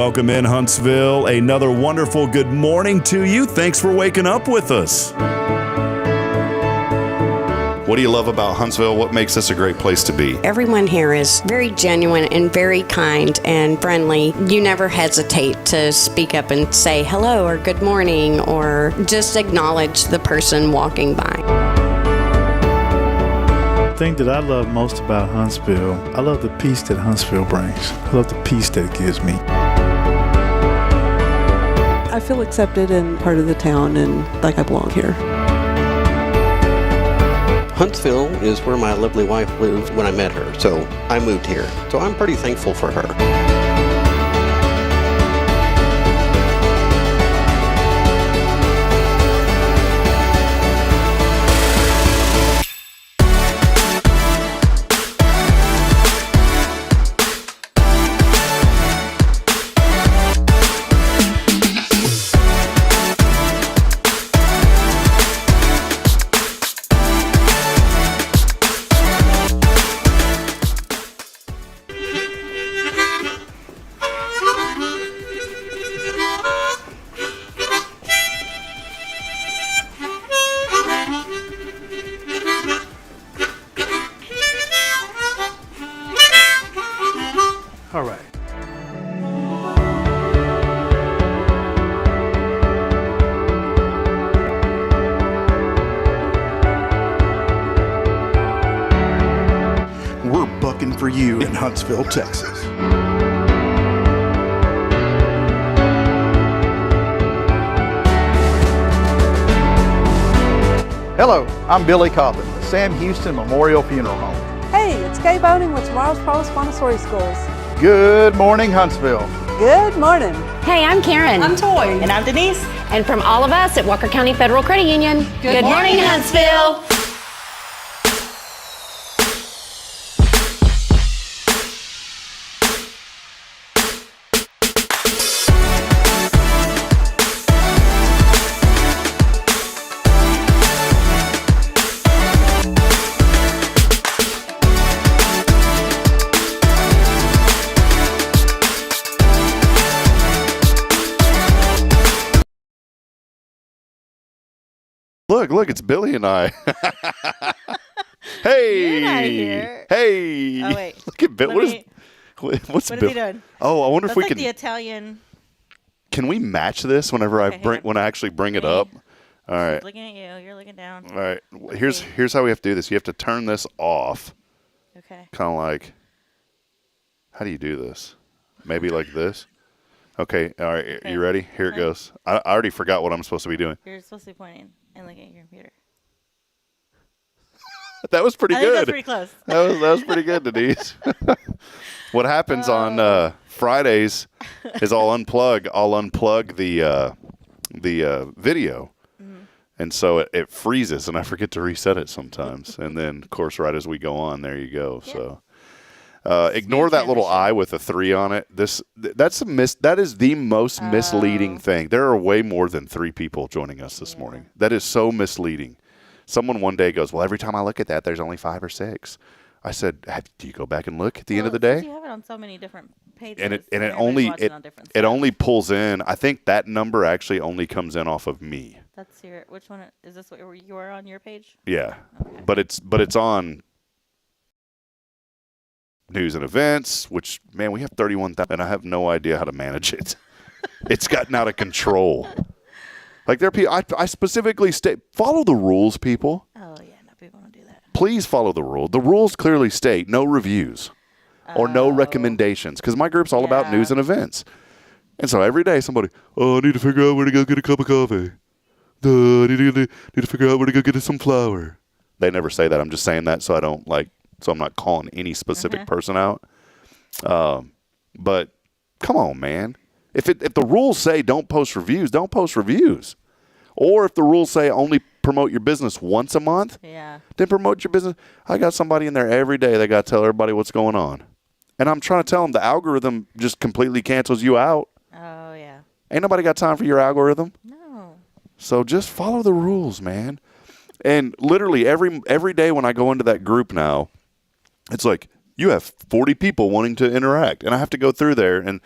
welcome in Huntsville. Another wonderful good morning to you. Thanks for waking up with us. What do you love about Huntsville? What makes this a great place to be? Everyone here is very genuine and very kind and friendly. You never hesitate to speak up and say hello or good morning or just acknowledge the person walking by. The thing that I love most about Huntsville, I love the peace that Huntsville brings. I love the peace that it gives me. I feel accepted and part of the town and like I belong here. Huntsville is where my lovely wife lived when I met her, so I moved here. So I'm pretty thankful for her. All right. We're bucking for you in Huntsville, Texas. Hello, I'm Billy Cobbin, the Sam Houston Memorial Funeral Home. Hey, it's Kay Boning with Tomorrow's Provost Montessori Schools. Good morning, Huntsville. Good morning. Hey, I'm Karen. I'm Toy. And I'm Denise. And from all of us at Walker County Federal Credit Union, good morning, Huntsville. Look, it's Billy and I. Hey. You're not here. Hey. Oh, wait. Look at Billy. What's What Bill? is he doing? Oh, I wonder if That's we like can. the Italian. Can we match this whenever Okay, when I actually bring it up? All right. He's looking at you. You're looking down. All right. Here's how we have to do this. You have to turn this off. Okay. Kind of like. How do you do this? Maybe like this. Okay. All right. Okay. You ready? Here it goes. I already forgot what I'm supposed to be doing. You're supposed to be pointing and looking at your computer. That was pretty I think good. that's pretty close. That was pretty good, Denise. What happens on Fridays is I'll unplug the video, and so it freezes, and I forget to reset it sometimes. And then, of course, right as we go on, there you go. Yeah. So ignore that little I with a 3 on it. That is the most misleading thing. There are way more than 3 people joining us this morning. That is so misleading. Someone one day goes, well, every time I look at that, there's only 5 or 6. I said, do you go back and look at the end of the day? You have it on so many different pages. And it everybody's watching on different it stuff. only pulls in. I think that number actually only comes in off of me. That's which one is this? What you are on your page? Yeah, Okay. but it's on news and events. Which, man, we have 31,000, and I have no idea how to manage it. It's gotten out of control. Like I specifically state, follow the rules, people. Oh yeah, no, people don't do that. Please follow the rule. The rules clearly state no reviews or no recommendations, because my group's all about news and events. And so every day somebody, I need to figure out where to go get a cup of coffee. I need to figure out where to go get some flour. They never say that. I'm just saying that so I'm not calling any specific person out. But come on, man. If the rules say don't post reviews, don't post reviews. Or if the rules say only promote your business once a month, then promote your business. I got somebody in there every day that got to tell everybody what's going on. And I'm trying to tell them the algorithm just completely cancels you out. Oh, yeah. Ain't nobody got time for your algorithm. No. So just follow the rules, man. And literally every day when I go into that group now, it's like, You have 40 people wanting to interact, and I have to go through there. And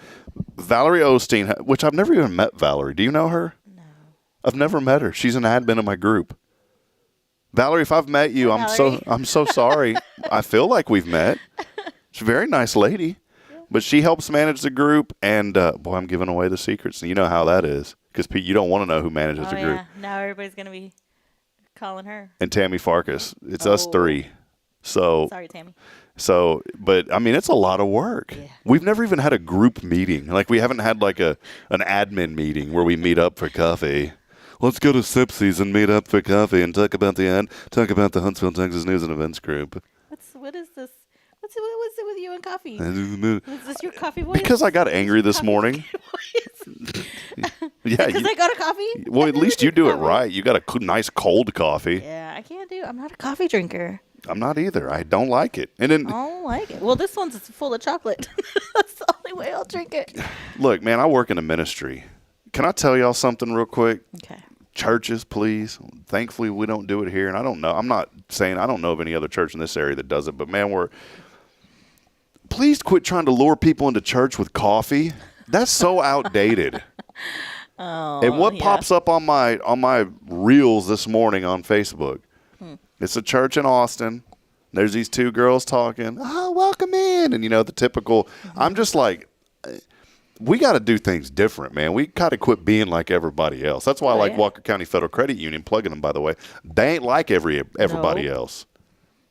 Valerie Osteen, which I've never even met Valerie. Do you know her? No. I've never met her. She's an admin of my group. Valerie, if I've met you, I'm so sorry. I feel like we've met. She's a very nice lady, but she helps manage the group. And boy, I'm giving away the secrets. And you know how that is, because you don't want to know who manages the group. Now everybody's gonna be calling her. And Tammy Farkas. It's us three. So sorry, Tammy. So, but I mean, it's a lot of work. Yeah. We've never even had a group meeting. Like, we haven't had like an admin meeting where we meet up for coffee. Let's go to Sipsy's and meet up for coffee and talk about the Huntsville, Texas News and Events Group. What is this? What's it with you and coffee? Is this your coffee voice? Because I got angry this morning. Yeah, because I got a coffee. Well, at least you do it right. You got a nice cold coffee. Yeah, I can't do. I'm not a coffee drinker. I'm not either. I don't like it. And then I don't like it. Well, this one's full of chocolate. That's the only way I'll drink it. Look, man, I work in a ministry. Can I tell y'all something real quick? Okay. Churches, please. Thankfully, we don't do it here. And I don't know. I'm not saying I don't know of any other church in this area that does it. But, man, please quit trying to lure people into church with coffee. That's so outdated. And what pops up on my reels this morning on Facebook? It's a church in Austin. There's these two girls talking. Oh, welcome in. And, the typical. I'm just like, we got to do things different, man. We got to quit being like everybody else. That's why I like Walker County Federal Credit Union, plugging them, by the way. They ain't like everybody else.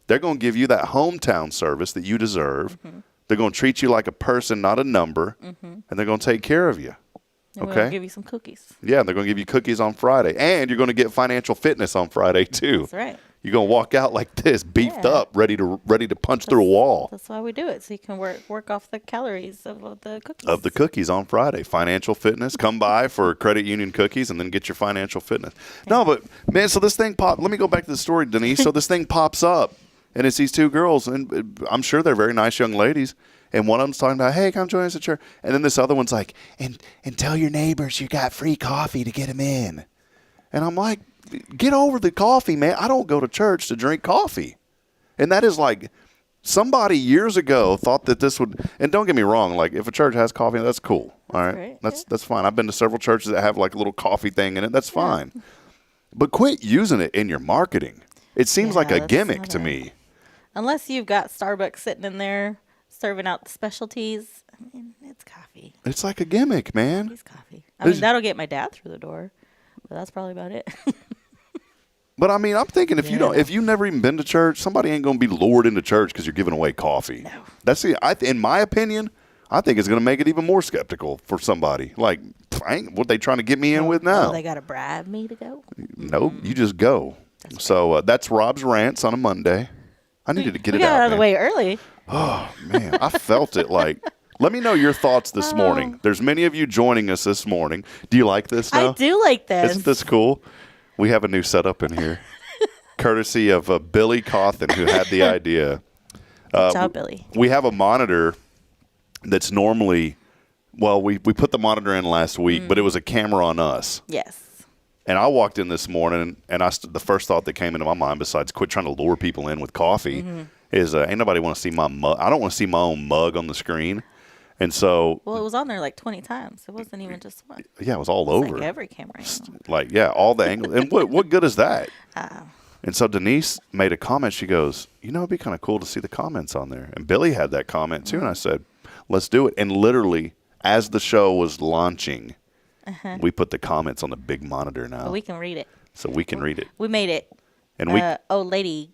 They're going to give you that hometown service that you deserve. Mm-hmm. They're going to treat you like a person, not a number. Mm-hmm. And they're going to take care of you. And we're going to give you some cookies. Yeah, they're going to give you cookies on Friday. And you're going to get financial fitness on Friday, too. That's right. You're going to walk out like this, beefed up, ready to punch through a wall. That's why we do it, so you can work off the calories of the cookies. Of the cookies on Friday. Financial fitness. Come by for credit union cookies and then get your financial fitness. No, but, man, so this thing let me go back to the story, Denise. So this thing pops up, and it's these two girls, and I'm sure they're very nice young ladies. And one of them's talking about, hey, come join us at church. And then this other one's like, and tell your neighbors you got free coffee to get them in. And I'm like, get over the coffee, man. I don't go to church to drink coffee. And that is like, somebody years ago thought that this would, and don't get me wrong, like if a church has coffee, that's cool. All right. That's fine. I've been to several churches that have like a little coffee thing in it. That's fine. Yeah. But quit using it in your marketing. It seems like a gimmick to me. Unless you've got Starbucks sitting in there serving out the specialties. I mean, it's coffee. It's like a gimmick, man. It's coffee. I mean, that'll get my dad through the door. But that's probably about it. But I mean, I'm thinking if you've never even been to church, somebody ain't going to be lured into church because you're giving away coffee. No. In my opinion, I think it's going to make it even more skeptical for somebody. Like, what they trying to get me in with now? They got to bribe me to go? Nope, you just go. So that's Rob's rants on a Monday. I needed to get it out. We got out of the way early. Oh, man, I felt it like. Let me know your thoughts this morning. There's many of you joining us this morning. Do you like this now? I do like this. Isn't this cool? We have a new setup in here, courtesy of Billy Cawthon, who had the idea. Good job, Billy. We have a monitor that's normally, we put the monitor in last week, but it was a camera on us. Yes. And I walked in this morning, and the first thought that came into my mind, besides quit trying to lure people in with coffee, is ain't nobody want to see my mug. I don't want to see my own mug on the screen. And so, it was on there like 20 times. It wasn't even just one. Yeah, it was all over. Like every camera angle. Like, all the angles. And what good is that? And so Denise made a comment. She goes, it'd be kind of cool to see the comments on there. And Billy had that comment too. And I said, let's do it. And literally, as the show was launching, we put the comments on the big monitor now. So we can read it. We made it. And old lady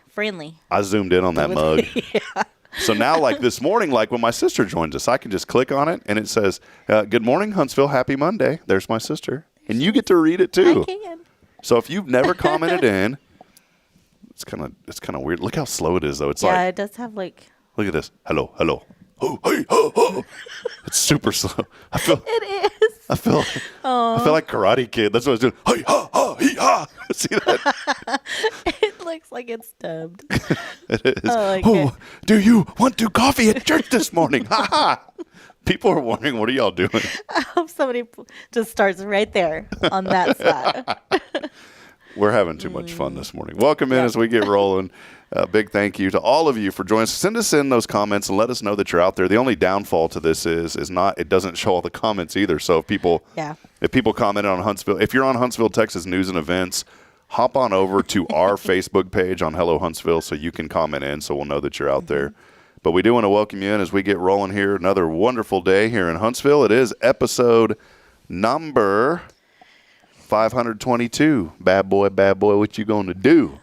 friendly. I zoomed in on that mug. Yeah. So now, like this morning, like when my sister joins us, I can just click on it, and it says, good morning, Huntsville, happy Monday. There's my sister. And you get to read it, too. I can. So if you've never commented in, it's kind of weird. Look how slow it is, though. It's it does have like. Look at this. Hello. Oh, hey, oh. It's super slow. It is. I feel like Karate Kid. That's what I was doing. Hey, ha, ha, hee, ha. See that? It looks like it's dubbed. It is. Do you want to coffee at church this morning? Ha ha. People are wondering, what are y'all doing? I hope somebody just starts right there on that side. We're having too much fun this morning. Welcome in as we get rolling. Big thank you to all of you for joining us. Send us in those comments and let us know that you're out there. The only downfall to this is not it doesn't show all the comments either. So if people commented on Huntsville, if you're on Huntsville, Texas news and events, hop on over to our Facebook page on Hello Huntsville so you can comment in so we'll know that you're out there. But we do want to welcome you in as we get rolling here. Another wonderful day here in Huntsville. It is episode number 522. Bad boy, what you going to do?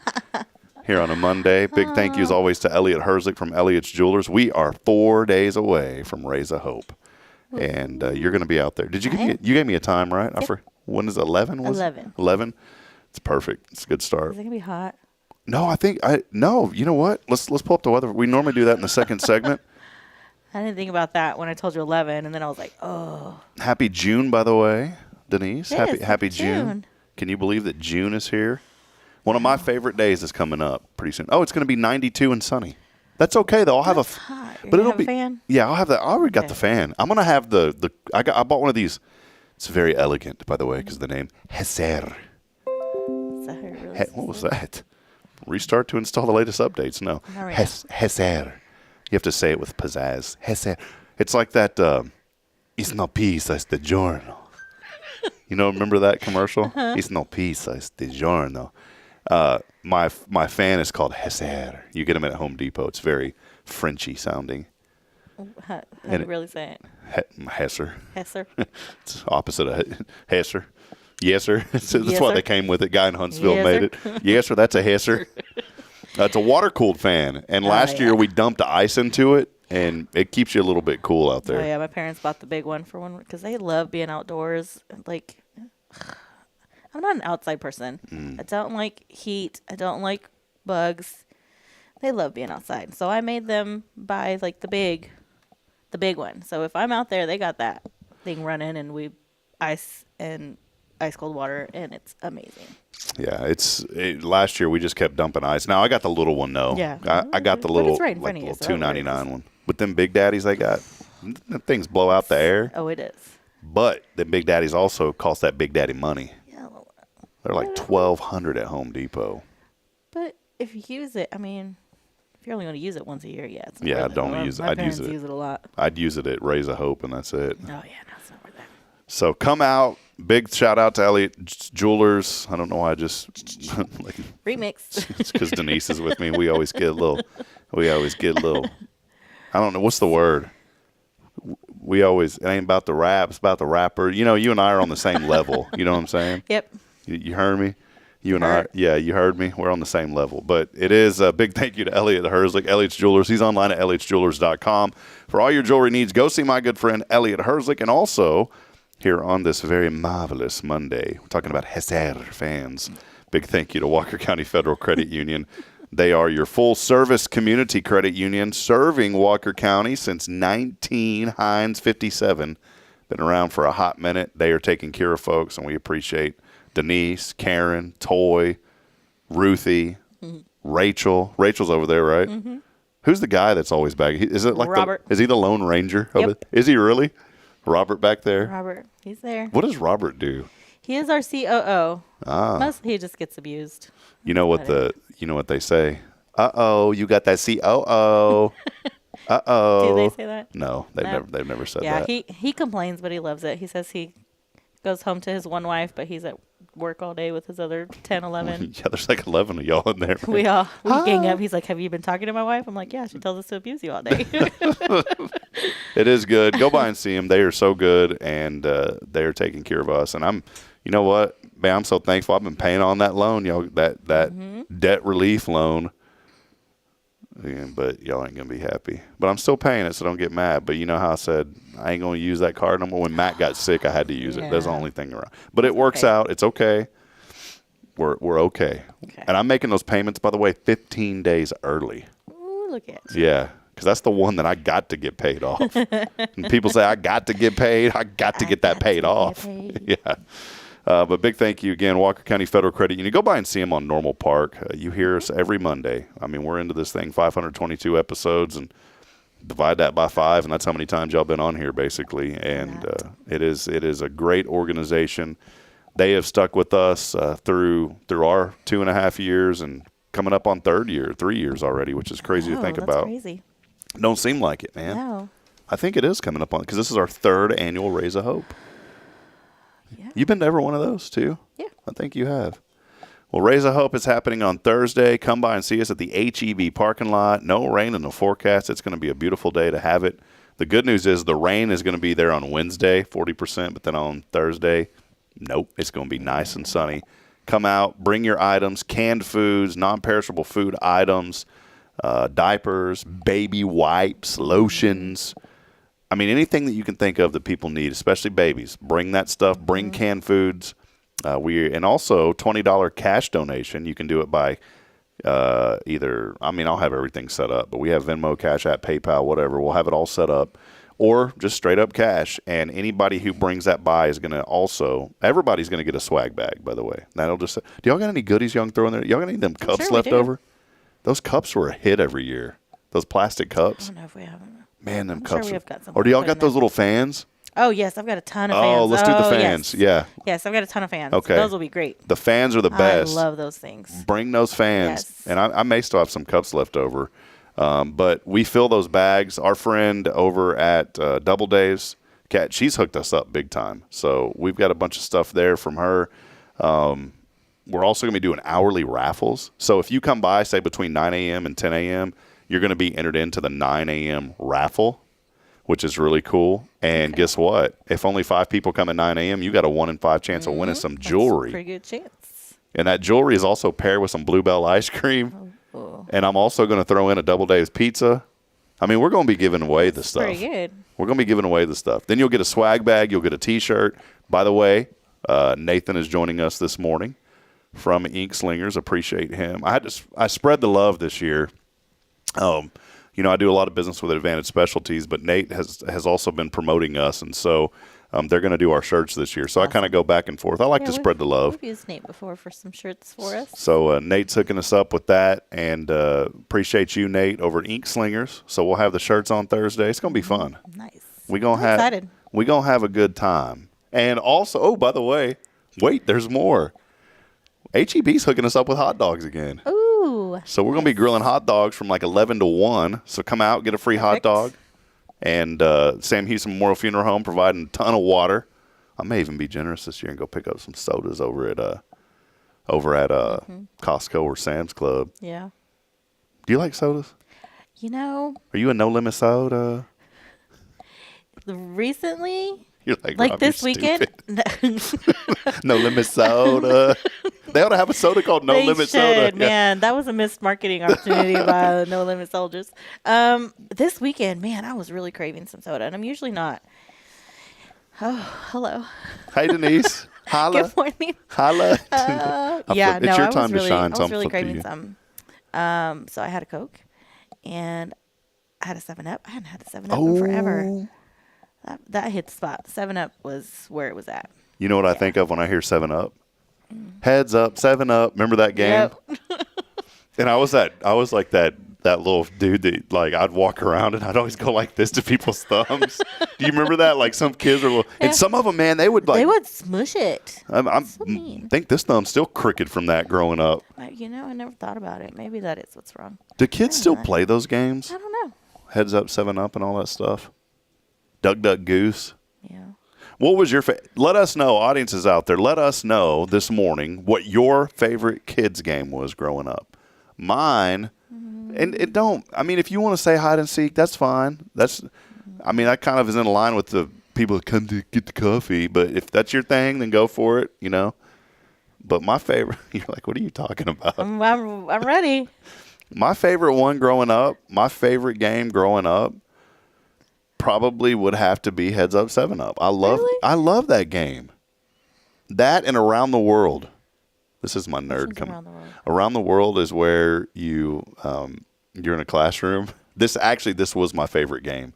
Here on a Monday. Big thank you as always to Elliot Herzlich from Elliot's Jewelers. We are 4 days away from Raise a Hope. And you're going to be out there. Did you gave me a time, right? Yep. When is it? 11? 11. It's perfect. It's a good start. Is it going to be hot? No, no, you know what? Let's pull up the weather. We normally do that in the second segment. I didn't think about that when I told you 11, and then I was like, oh. Happy June, by the way, Denise. Yes, happy June. Can you believe that June is here? One of my favorite days is coming up pretty soon. Oh, it's going to be 92 and sunny. That's okay though. I'll have hot. But it'll have be a fan? Yeah, I'll have that. I already got the fan. I'm going to have I bought one of these. It's very elegant, by the way, because the name Heser. What was that? Restart to install the latest updates. No. Heser. You have to say it with pizzazz. Heser. It's like that. It's no peace, it's the giorno. You know, remember that commercial? It's no peace, it's the giorno. My fan is called Heser. You get them at Home Depot. It's very Frenchy sounding. How do you really say it? Hesser. Hesser. It's opposite of Hesser. Yes, sir. That's Yes, why sir. they came with it. Guy in Huntsville Yes, made sir. it. Yes, sir. That's a Hesser. It's a water-cooled fan. And last year we dumped ice into it, and it keeps you a little bit cool out there. Oh, yeah. My parents bought the big one for one because they love being outdoors. Like, I'm not an outside person. I don't like heat. I don't like bugs. They love being outside. So I made them buy, like, the big one. So if I'm out there, they got that thing running, and we ice cold water, and it's amazing. Yeah, last year we just kept dumping ice. Now I got the little one though. Yeah. I got the little, it's right in like, front of you, little so that $2.99 one. With them Big Daddies they got, them things blow out the air. Oh, it is. But the Big Daddies also cost that Big Daddy money. Yeah. They're like $1,200 at Home Depot. But if you use it, I mean, if you're only going to use it once a year, yeah. It's not Yeah, I worth it. don't use it. My I'd use parents it. use it a lot. I'd use it at Raise a Hope, and that's it. Oh, yeah, no, it's not worth it. So come out. Big shout out to Elliot Jewelers. I don't know why I just like, Remix. it's because Denise is with me. We always get a little. I don't know what's the word. It ain't about the rap. It's about the rapper. You know, you and I are on the same level. You know what I'm saying? Yep. You heard me. You and I, yeah, you heard me. We're on the same level. But it is a big thank you to Elliot Herzlich, Elliot's Jewelers. He's online at elliotsjewelers.com. For all your jewelry needs, go see my good friend Elliot Herzlich. And also, here on this very marvelous Monday, we're talking about Heser fans. Big thank you to Walker County Federal Credit Union. They are your full-service community credit union serving Walker County since 1957. Been around for a hot minute. They are taking care of folks, and we appreciate Denise, Karen, Toy, Ruthie, Rachel. Rachel's over there, right? Mm-hmm. Who's the guy that's always back? Is it like Robert. Is he the Lone Ranger? Yep. Is he really? Robert back there? Robert, he's there. What does Robert do? He is our COO. Ah. Mostly he just gets abused. You know what they say? Uh-oh, you got that COO. Uh-oh. Do they say that? No, they've never said that. Yeah, he complains, but he loves it. He says he goes home to his one wife, but he's at work all day with his other 10, 11. Yeah, there's like 11 of y'all in there. We gang up. He's like, have you been talking to my wife? I'm like, yeah, she tells us to abuse you all day. It is good. Go by and see them. They are so good, and they are taking care of us. And you know what, man, I'm so thankful. I've been paying on that loan, y'all, that debt relief loan. Yeah, but y'all ain't going to be happy. But I'm still paying it, so don't get mad. But you know how I said I ain't going to use that card no more. When Matt got sick, I had to use it. That's the only thing around. But it works out. It's okay. We're okay. And I'm making those payments, by the way, 15 days early. Ooh, look at you. Yeah, because that's the one that I got to get paid off. And people say, I got to get paid. I got to get that paid off. Yeah. But big thank you again, Walker County Federal Credit Union. Go by and see them on Normal Park. You hear us every Monday. I mean, we're into this thing, 522 episodes, and divide that by 5, and that's how many times y'all been on here, basically. And it is a great organization. they have stuck with us through our 2.5 years and coming up on 3 years already, which is crazy to think about. Crazy. Don't seem like it, man. No. I think it is coming up on because this is our 3rd annual Raise a Hope. Yeah. You've been to every one of those too? Yeah. I think you have. Well, Raise a Hope is happening on Thursday. Come by and see us at the HEB parking lot. No rain in the forecast. It's going to be a beautiful day to have it. The good news is the rain is going to be there on Wednesday, 40%, but then on Thursday, nope, it's going to be nice and sunny. Come out, bring your items, canned foods, non-perishable food items, diapers, baby wipes, lotions. I mean, anything that you can think of that people need, especially babies. Bring that stuff. Bring canned foods. And also $20 cash donation. You can do it by either, I'll have everything set up, but we have Venmo, Cash App, PayPal, whatever. We'll have it all set up. Or just straight up cash. And anybody who brings that by is going to also, everybody's going to get a swag bag, by the way. That'll just, do y'all got any goodies y'all can throw in there? Y'all got any of them cups left over? Those cups were a hit every year. Those plastic cups. I don't know if we have them. Man, them I'm cups. Sure we have got some. Or do y'all got those little fans? Oh, yes. I've got a ton of fans. Oh, let's do the fans. Yes. Yeah. Yes, I've got a ton of fans. Okay. Those will be great. The fans are the best. I love those things. Bring those fans. Yes. And I may still have some cups left over. But we fill those bags. Our friend over at Double Days, Kat, she's hooked us up big time. So we've got a bunch of stuff there from her. We're also going to be doing hourly raffles. So if you come by, say, between 9 a.m. and 10 a.m., you're going to be entered into the 9 a.m. raffle, which is really cool. And guess what? If only 5 people come at 9 a.m., you got a 1 in 5 chance of winning some jewelry. That's a pretty good chance. And that jewelry is also paired with some Bluebell ice cream. Oh. And I'm also going to throw in a Double Days pizza. I mean, we're going to be giving away the stuff. Pretty good. We're going to be giving away the stuff. Then you'll get a swag bag. You'll get a T-shirt. By the way, Nathan is joining us this morning from Ink Slingers. Appreciate him. I spread the love this year. I do a lot of business with Advantage Specialties, but Nate has also been promoting us, and so they're going to do our shirts this year. So I kind of go back and forth. I like to spread the love. We've used Nate before for some shirts for us. So Nate's hooking us up with that, and appreciate you, Nate, over at Ink Slingers. So we'll have the shirts on Thursday. It's going to be fun. Nice. We're going to have a good time. And also, oh, by the way, wait, there's more. HEB's hooking us up with hot dogs again. Ooh. So we're going to be grilling hot dogs from like 11 to 1. So come out, get a free hot dog. And Sam Houston Memorial Funeral Home providing a ton of water. I may even be generous this year and go pick up some sodas over at Costco or Sam's Club. Yeah. Do you like sodas? Are you a No Limit soda? Recently, You're like Rob, this weekend. No Limit soda. They ought to have a soda called No Limit Soda. Man, that was a missed marketing opportunity by No Limit Soldiers. This weekend, man, I was really craving some soda, and I'm usually not. Oh, hello. Hey, Denise. Holla. Good morning. Holla. It's your time to shine. I was really craving some. So I had a Coke, and I had a 7-Up. I hadn't had a 7-Up in forever. That hit the spot. 7-Up was where it was at. You know what I think of when I hear 7-Up? Heads up, 7-Up. Remember that game? Yep. And I was like that little dude that like I'd walk around and I'd always go like this to people's thumbs. Do you remember that? Like some kids are, and some of them, man, they would smush it. I think this thumb's still crooked from that growing up. I never thought about it. Maybe that is what's wrong. Do kids still play those games? I don't know. Heads up, 7-Up, and all that stuff. Duck, Duck, Goose. Yeah. What was your let us know, audiences out there, let us know this morning what your favorite kids game was growing up. Mine, and it don't, if you want to say hide and seek, that's fine. That kind of is in line with the people that come to get the coffee, but if that's your thing, then go for it, But my favorite, you're like, what are you talking about? I'm ready. My favorite one growing up, my favorite game growing up, probably would have to be Heads Up 7-Up. I love that game. That and Around the World. This is my nerd coming. Around the World is where you're in a classroom. This was my favorite game.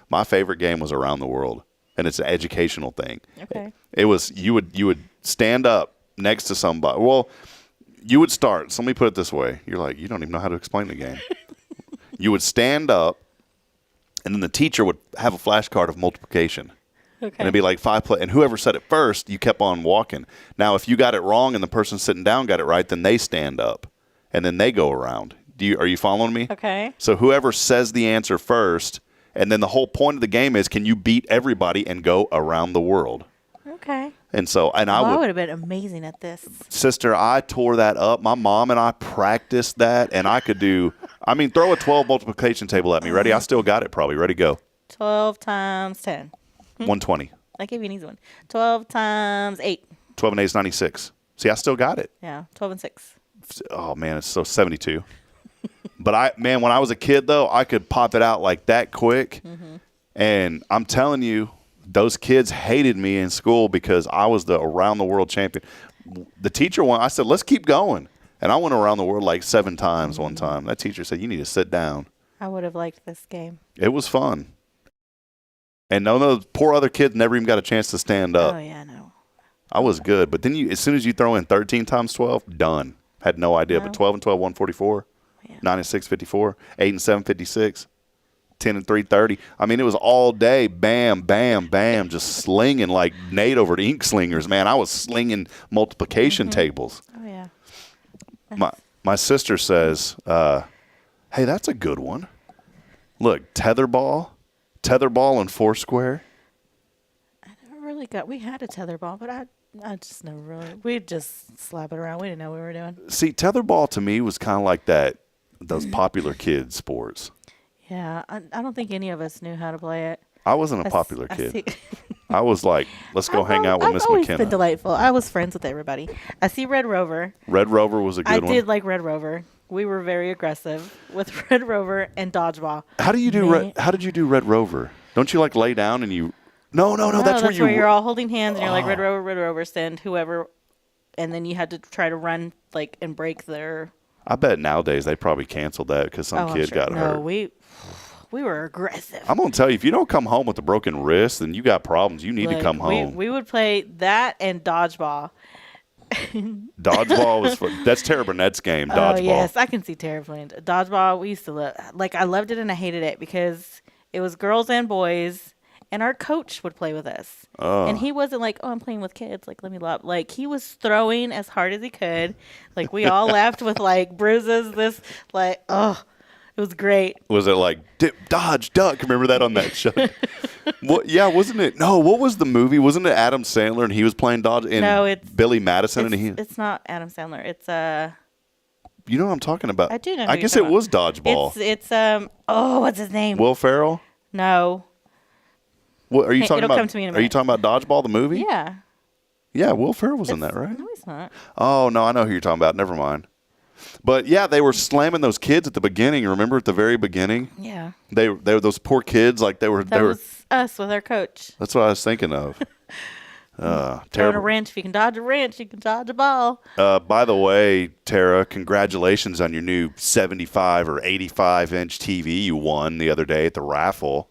My favorite game was Around the World, and it's an educational thing. Okay. It was you would stand up next to somebody. Well, you would start. So let me put it this way. You're like, you don't even know how to explain the game. You would stand up. And then the teacher would have a flashcard of multiplication. Okay. And it'd be like 5 play. And whoever said it first, you kept on walking. Now, if you got it wrong and the person sitting down got it right, then they stand up. And then they go around. Are you following me? Okay. So whoever says the answer first, and then the whole point of the game is, can you beat everybody and go around the world? Okay. And so, and I would have been amazing at this. Sister, I tore that up. My mom and I practiced that, and I could do, throw a 12 multiplication table at me. Ready? I still got it probably. Ready, go. 12 times 10. 120. I gave you an easy one. 12 times 8. 12 and 8 is 96. See, I still got it. Yeah, 12 and 6. Oh, man, it's so 72. But, when I was a kid, though, I could pop it out like that quick. Mm-hmm. And I'm telling you, those kids hated me in school because I was the around-the-world champion. The teacher I said, let's keep going. And I went around the world like 7 times one time. That teacher said, you need to sit down. I would have liked this game. It was fun. And no, those poor other kids never even got a chance to stand up. Oh, yeah, no. I was good. But then as soon as you throw in 13 times 12, done. Had no idea. But 12 and 12, 144. Yeah. 9 and 6, 54. 8 and 7, 56. 10 and 3, 30. It was all day. Bam, bam, bam. Just slinging like Nate over to ink slingers, man. I was slinging multiplication tables. Oh, yeah. My sister says, hey, that's a good one. Look, tetherball and Foursquare. I never really we had a tetherball, but I just never really, we'd just slap it around. We didn't know what we were doing. See, tetherball to me was kind of like those popular kid sports. Yeah, I don't think any of us knew how to play it. I wasn't a popular kid. I was like, let's go hang out with Miss I've always McKenna. been delightful. I was friends with everybody. I see Red Rover. Red Rover was a good one. I did like Red Rover. We were very aggressive with Red Rover and dodgeball. How did you do Red Rover? Don't you like lay down and you? No. That's where you're all holding hands and you're like Red Rover, send whoever, and then you had to try to run like and break their. I bet nowadays they probably canceled that because some kid got hurt. No, we were aggressive. I'm gonna tell you, if you don't come home with a broken wrist, then you got problems. You need to come home. We would play that and dodgeball. Dodgeball was fun. That's Tara Burnett's game. Dodgeball. Oh yes, I can see Tara playing dodgeball. We used to love. I loved it and I hated it because it was girls and boys, and our coach would play with us. Oh. And he wasn't like, "Oh, I'm playing with kids. Like, let me lob." Like he was throwing as hard as he could. Like we all left with like bruises. It was great. Was it like dip, dodge, duck? Remember that on that show? What? Yeah, wasn't it? No, what was the movie? Wasn't it Adam Sandler and he was playing dodge? No, it's Billy Madison It's not Adam Sandler. It's You know what I'm talking about? I do know. I guess it was Dodgeball. It's what's his name? Will Ferrell? No. What are you talking It'll about? Come to me in a minute. Are you talking about Dodgeball the movie? Yeah. Yeah, Will Ferrell was in that, right? No, he's not. Oh no, I know who you're talking about. Never mind. But yeah, they were slamming those kids at the beginning. Remember at the very beginning? Yeah. They were those poor kids. Like they were. That was us with our coach. That's what I was thinking of. Throwing a wrench. If you can dodge a wrench, you can dodge a ball. By the way, Tara, congratulations on your new 75 or 85-inch TV you won the other day at the raffle.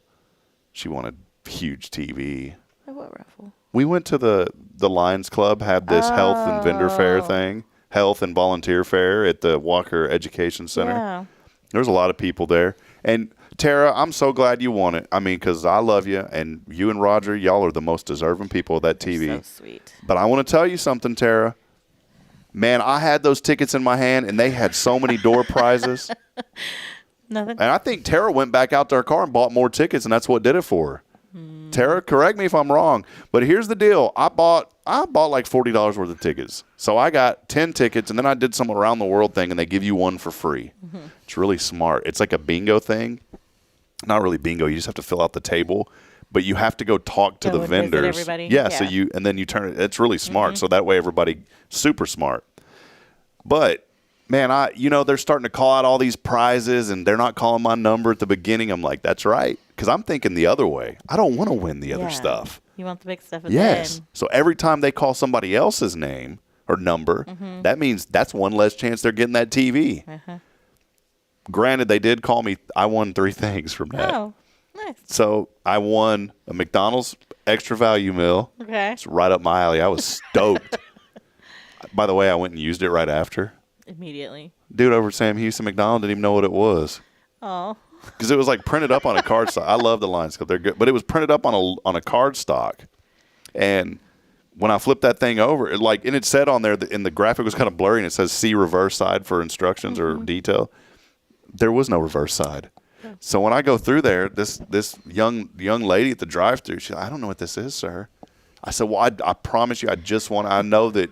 She won a huge TV. What raffle? We went to the Lions Club, had this health and vendor fair thing. Health and volunteer fair at the Walker Education Center. Yeah. There's a lot of people there. And Tara, I'm so glad you won it. Because I love you, and you and Roger, y'all are the most deserving people of that TV. You're so sweet. But I want to tell you something, Tara. Man, I had those tickets in my hand, and they had so many door prizes. Nothing. And I think Tara went back out to her car and bought more tickets, and that's what did it for her. Tara, correct me if I'm wrong, but here's the deal. I bought like $40 worth of tickets. So I got 10 tickets, and then I did some around the world thing, and they give you one for free. Mm-hmm. It's really smart. It's like a bingo thing. Not really bingo. You just have to fill out the table, but you have to go talk to the vendors. Everybody. Yeah, so and then you turn it. It's really smart. Mm-hmm. So that way everybody, super smart. But man, they're starting to call out all these prizes, and they're not calling my number at the beginning. I'm like, that's right. Because I'm thinking the other way. I don't want to win the other stuff. You want the big stuff at Yes. the end. So every time they call somebody else's name or number, that means that's one less chance they're getting that TV. Uh-huh. Granted, they did call me. I won 3 things from that. Oh, nice. So I won a McDonald's extra value meal. Okay. It's right up my alley. I was stoked. By the way, I went and used it right after. Immediately. Dude over at Sam Houston McDonald didn't even know what it was. Oh. because it was like printed up on a card stock. I love the Lions Club; they're good, but it was printed up on a card stock, and when I flipped that thing over, and it said on there, and the graphic was kind of blurry, and it says "see reverse side" for instructions or detail. There was no reverse side. So when I go through there, this young lady at the drive-thru, she's like, "I don't know what this is, sir." I said, "Well, I promise you, I know that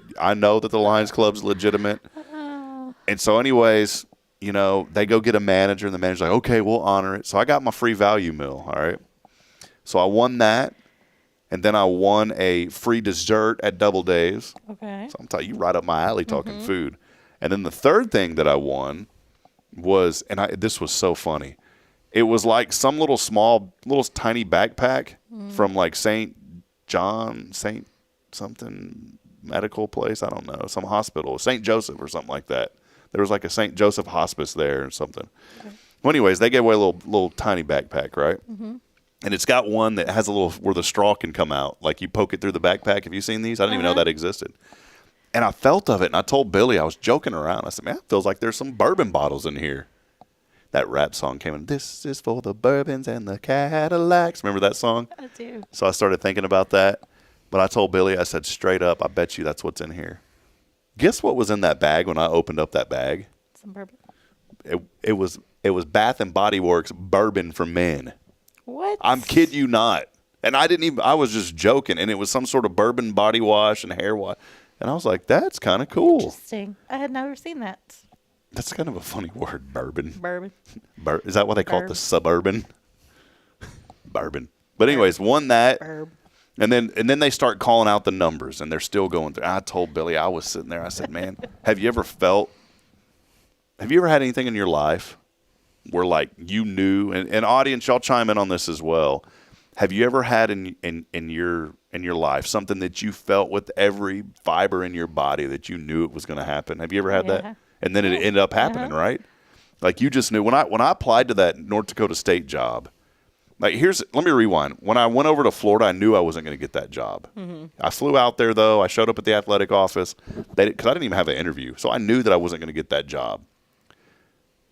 the Lions Club's legitimate." And so, anyways, they go get a manager, and the manager's like, "Okay, we'll honor it." So I got my free value meal. All right. So I won that. And then I won a free dessert at Double Dave's. Okay. So I'm telling you, right up my alley talking food. And then the third thing that I won was, this was so funny. It was like some little tiny backpack from like St. something medical place. I don't know, some hospital, St. Joseph or something like that. There was like a St. Joseph hospice there or something. Okay. Well, anyways, they gave away a little tiny backpack, right? Mm-hmm. And it's got one that has a little where the straw can come out. Like you poke it through the backpack. Have you seen these? I didn't even know that existed. And I felt of it, and I told Billy, I was joking around. I said, "Man, it feels like there's some bourbon bottles in here." That rap song came in. "This is for the bourbons and the Cadillacs." Remember that song? I do. So I started thinking about that. But I told Billy, I said, straight up, I bet you that's what's in here. Guess what was in that bag when I opened up that bag? Some bourbon. It was Bath and Body Works bourbon for men. What? I'm kidding you not. And I was just joking. And it was some sort of bourbon body wash and hair wash. And I was like, that's kind of cool. Interesting. I had never seen that. That's kind of a funny word, bourbon. Bourbon. Is that what they call it, the suburban? Bourbon. But anyways, won that. And then they start calling out the numbers, and they're still going through. I told Billy, I was sitting there. I said, "Man, have you ever had anything in your life where like you knew?" And audience, y'all chime in on this as well. Have you ever had in your life something that you felt with every fiber in your body that you knew it was going to happen? Have you ever had that? And then it ended up happening, right? Like you just knew. When I applied to that North Dakota State job. Like let me rewind. When I went over to Florida, I knew I wasn't going to get that job. Mm-hmm. I flew out there, though. I showed up at the athletic office because I didn't even have an interview. So I knew that I wasn't going to get that job.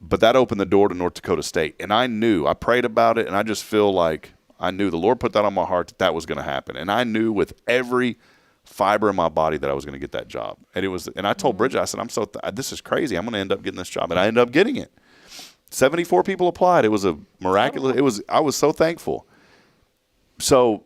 But that opened the door to North Dakota State. And I prayed about it, and I just feel like I knew the Lord put that on my heart that was going to happen. And I knew with every fiber in my body that I was going to get that job. And I told Bridget, I said, this is crazy. I'm going to end up getting this job. And I ended up getting it. 74 people applied. It was a miraculous. I was so thankful. So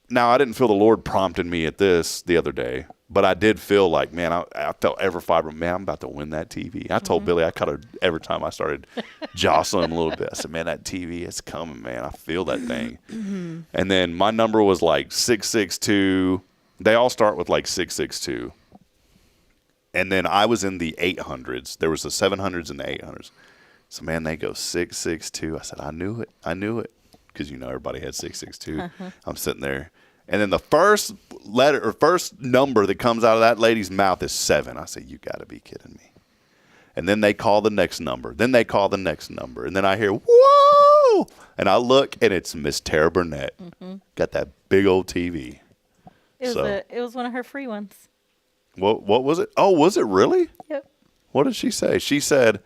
now I didn't feel the Lord prompted me at this the other day, but I did feel like, man, I felt every fiber. Man, I'm about to win that TV. I told Billy, I cut every time I started jostling him a little bit. I said, man, that TV is coming, man. I feel that thing. And then my number was like 662. They all start with like 662. And then I was in the 800s. There was the 700s and the 800s. So, man, they go 662. I said, I knew it. Because, everybody had 662. I'm sitting there. And then the first letter or first number that comes out of that lady's mouth is 7. I said, you got to be kidding me. And then they call the next number. Then they call the next number. And then I hear, whoa! And I look, and it's Miss Tara Burnett. Mm-hmm. Got that big old TV. It was one of her free ones. What was it? Oh, was it really? Yep. What did she say? She said...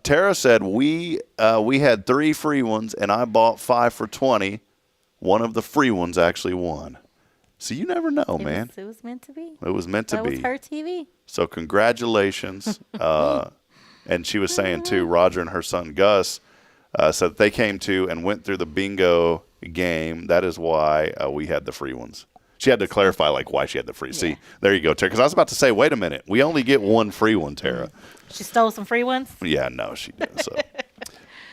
Tara said we had 3 free ones, and I bought 5 for $20. One of the free ones actually won. So you never know, man. It was meant to be. It was meant to be. That was her TV. So congratulations. And she was saying, too, Roger and her son Gus said that they came to and went through the bingo game. That is why we had the free ones. She had to clarify, like, why she had the free. Yeah. See, there you go, Tara. Because I was about to say, wait a minute. We only get one free one, Tara. She stole some free ones? Yeah, no, she didn't. So,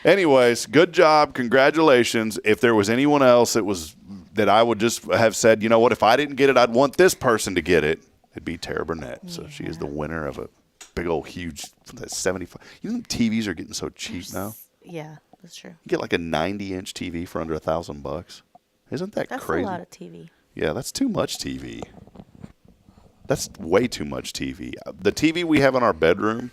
anyways, good job. Congratulations. If there was anyone else that I would just have said, you know what, if I didn't get it, I'd want this person to get it, it'd be Tara Burnett. Yeah. So she is the winner of a big old huge 75. You think TVs are getting so cheap now? Yeah, that's true. You get like a 90-inch TV for under $1,000. Isn't that crazy? That's a lot of TV. Yeah, that's too much TV. That's way too much TV. The TV we have in our bedroom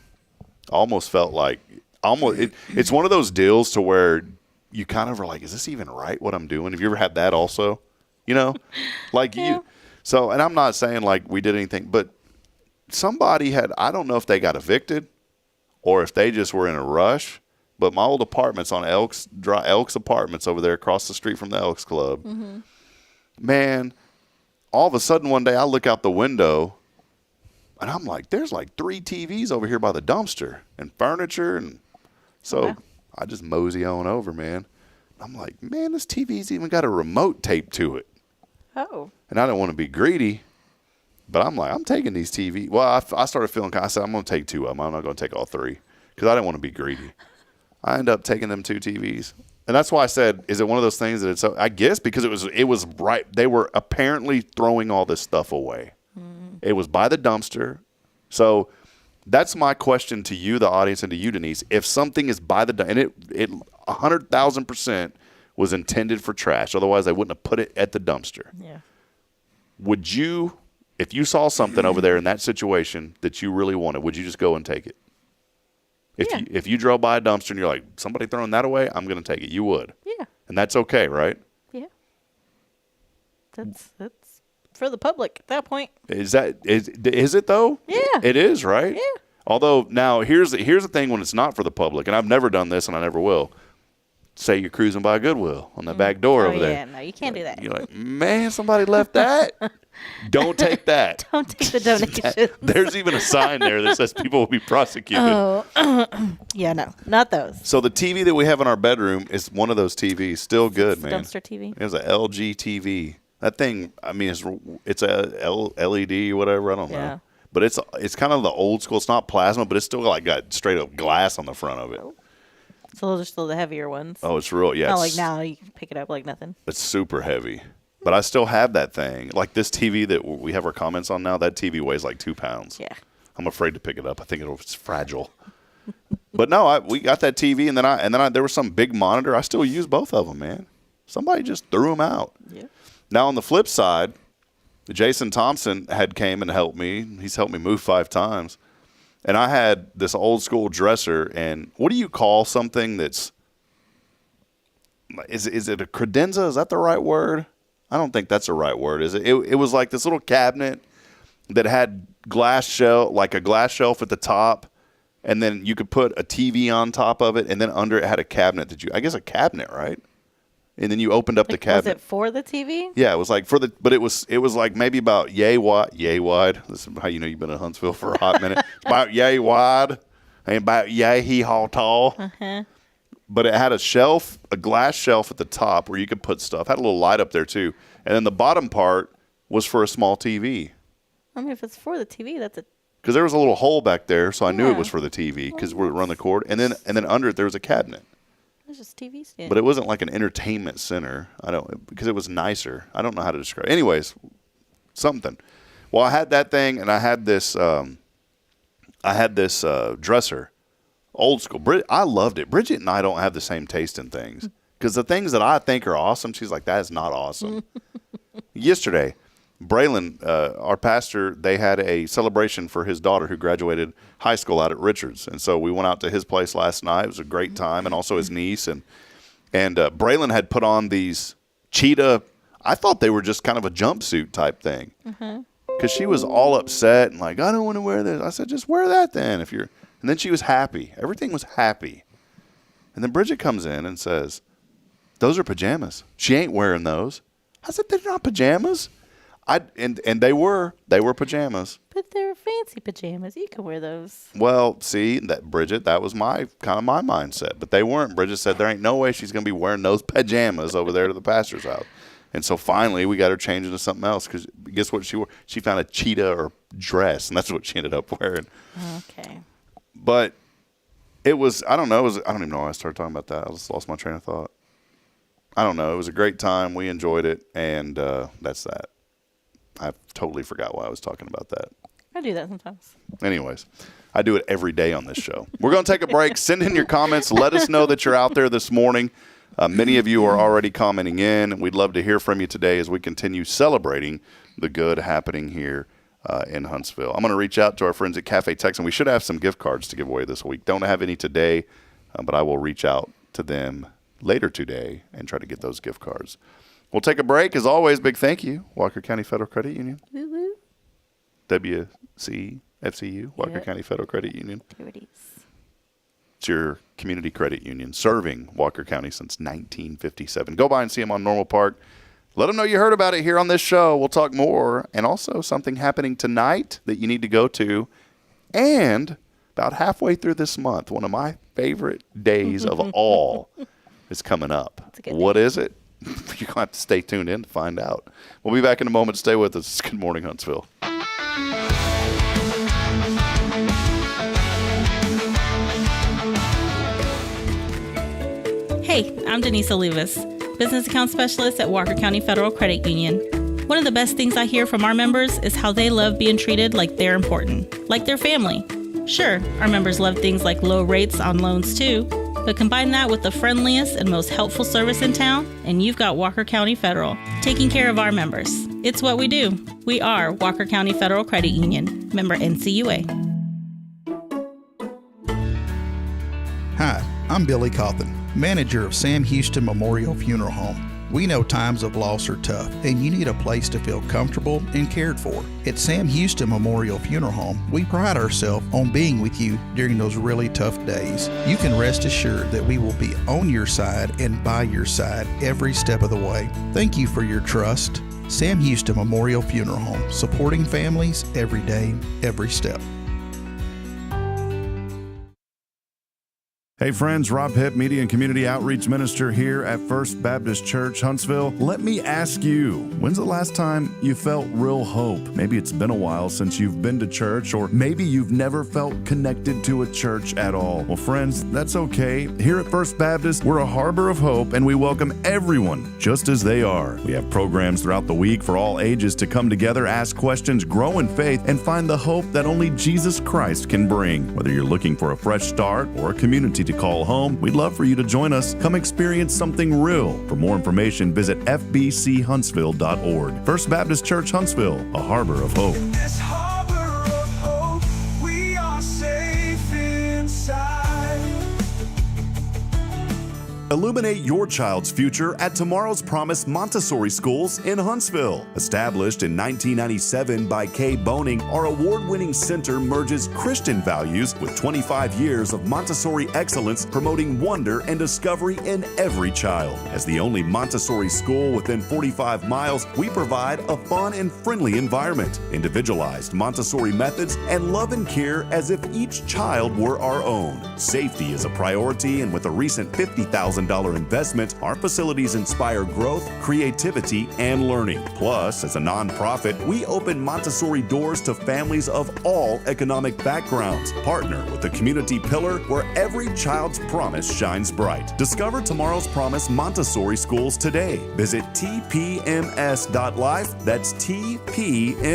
almost felt like it's one of those deals to where you kind of are like, is this even right what I'm doing? Have you ever had that also? Like yeah. So, and I'm not saying like we did anything, but somebody I don't know if they got evicted or if they just were in a rush, but my old apartments on Elks Apartments over there across the street from the Elks Club. Mm-hmm. Man, all of a sudden one day I look out the window and I'm like, there's like 3 TVs over here by the dumpster and furniture. And so I just mosey on over, man. I'm like, man, this TV's even got a remote taped to it. Oh. And I don't want to be greedy, but I'm like, I'm taking these TVs. Well, I started feeling I said, I'm going to take 2 of them. I'm not going to take all 3 because I didn't want to be greedy. I ended up taking them 2 TVs. And that's why I said, is it one of those things that it's, I guess because it was right. They were apparently throwing all this stuff away. It was by the dumpster. So that's my question to you, the audience, and to you, Denise. If something is by the dumpster, and it 100,000% was intended for trash, otherwise they wouldn't have put it at the dumpster. Yeah. Would you, if you saw something over there in that situation that you really wanted, would you just go and take it? If you drove by a dumpster and you're like, somebody throwing that away, I'm going to take it. You would. Yeah. And that's okay, right? Yeah. That's for the public at that point. Is it though? Yeah. It is, right? Yeah. Although now here's the thing when it's not for the public, and I've never done this and I never will. Say you're cruising by Goodwill on the back door over there. Yeah, no, you can't do that. You're like, man, somebody left that. Don't take that. Don't take the donation. There's even a sign there that says people will be prosecuted. Oh, yeah, no, not those. So the TV that we have in our bedroom is one of those TVs. Still good, man. Dumpster TV. It was a LG TV. That thing, I mean, it's a LED or whatever. I don't know. But it's kind of the old school. It's not plasma, but it's still got straight up glass on the front of it. So those are still the heavier ones. Oh, it's real. Yeah. Not like now you can pick it up like nothing. It's super heavy. But I still have that thing. Like this TV that we have our comments on now, that TV weighs like 2 pounds. Yeah. I'm afraid to pick it up. I think it's fragile. But no, we got that TV, and then there was some big monitor. I still use both of them, man. Somebody just threw them out. Yeah. Now on the flip side, Jason Thompson came and helped me. He's helped me move 5 times. And I had this old school dresser, and what do you call something that's is it a credenza? Is that the right word? I don't think that's the right word, is it? It was like this little cabinet that had a glass shelf at the top, and then you could put a TV on top of it, and then under it had a cabinet a cabinet, right? And then you opened up the cabinet. Was it for the TV? Yeah, it was like but it was like maybe about yay wide. This is how you know you've been in Huntsville for a hot minute. It's about yay wide, and about yay hee haw tall. Uh-huh. But it had a glass shelf at the top where you could put stuff. Had a little light up there too, and then the bottom part was for a small TV. I mean, if it's for the TV, that's because there was a little hole back there, so I knew it was for the TV because we run the cord, and then under it there was a cabinet. It's just TV stand. But it wasn't like an entertainment center. Because it was nicer. I don't know how to describe it. Anyways, something. Well, I had that thing, and I had this dresser, old school. I loved it. Bridget and I don't have the same taste in things because the things that I think are awesome, she's like, that is not awesome. Yesterday, Braylon, our pastor, they had a celebration for his daughter who graduated high school out at Richards. And so we went out to his place last night. It was a great time, and also his niece. And Braylon had put on these cheetah, I thought they were just kind of a jumpsuit type thing. Because she was all upset and like, I don't want to wear this. I said, just wear that then. And then she was happy. Everything was happy. And then Bridget comes in and says, those are pajamas. She ain't wearing those. I said, they're not pajamas. And they were pajamas. But they're fancy pajamas. You can wear those. Well, see, Bridget, that was my mindset. But they weren't. Bridget said there ain't no way she's going to be wearing those pajamas over there to the pastor's house. And so finally we got her changed into something else because guess what she wore? She found a cheetah or dress, and that's what she ended up wearing. Okay. But it was, I don't know. I don't even know why I started talking about that. I just lost my train of thought. I don't know. It was a great time. We enjoyed it, and that's that. I totally forgot why I was talking about that. I do that sometimes. Anyways, I do it every day on this show. We're going to take a break. Send in your comments. Let us know that you're out there this morning. Many of you are already commenting in. We'd love to hear from you today as we continue celebrating the good happening here in Huntsville. I'm going to reach out to our friends at Cafe Texan. We should have some gift cards to give away this week. Don't have any today, but I will reach out to them later today and try to get those gift cards. We'll take a break. As always, big thank you, Walker County Federal Credit Union. Woo-woo. WC, FCU, Walker County Federal Credit Union. Here it is. It's your community credit union serving Walker County since 1957. Go by and see them on Normal Park. Let them know you heard about it here on this show. We'll talk more. And also something happening tonight that you need to go to. And about halfway through this month, one of my favorite days of all is coming up. What is it? You're going to have to stay tuned in to find out. We'll be back in a moment. Stay with us. Good morning, Huntsville. Hey, I'm Denise Olivas, Business Account Specialist at Walker County Federal Credit Union. One of the best things I hear from our members is how they love being treated like they're important, like their family. Sure, our members love things like low rates on loans too, but combine that with the friendliest and most helpful service in town, and you've got Walker County Federal, taking care of our members. It's what we do. We are Walker County Federal Credit Union, member NCUA. Hi, I'm Billy Cawthon, manager of Sam Houston Memorial Funeral Home. We know times of loss are tough, and you need a place to feel comfortable and cared for. At Sam Houston Memorial Funeral Home, we pride ourselves on being with you during those really tough days. You can rest assured that we will be on your side and by your side every step of the way. Thank you for your trust. Sam Houston Memorial Funeral Home, supporting families every day, every step. Hey friends, Rob Hipp, Media and Community Outreach Minister here at First Baptist Church, Huntsville. Let me ask you, when's the last time you felt real hope? Maybe it's been a while since you've been to church, or maybe you've never felt connected to a church at all. Well, friends, that's okay. Here at First Baptist, we're a harbor of hope, and we welcome everyone just as they are. We have programs throughout the week for all ages to come together, ask questions, grow in faith, and find the hope that only Jesus Christ can bring. Whether you're looking for a fresh start or a community to call home, we'd love for you to join us. Come experience something real. For more information, visit fbchuntsville.org. First Baptist Church, Huntsville, a harbor of hope. In this harbor of hope, we are safe inside. Illuminate your child's future at Tomorrow's Promise Montessori Schools in Huntsville. Established in 1997 by Kay Boning, our award-winning center merges Christian values with 25 years of Montessori excellence, promoting wonder and discovery in every child. As the only Montessori school within 45 miles, we provide a fun and friendly environment, individualized Montessori methods, and love and care as if each child were our own. Safety is a priority, and with a recent $50,000 investment, our facilities inspire growth, creativity, and learning. Plus, as a nonprofit, we open Montessori doors to families of all economic backgrounds. Partner with the community pillar where every child's promise shines bright. Discover Tomorrow's Promise Montessori Schools today. Visit tpms.life. That's tpms.life.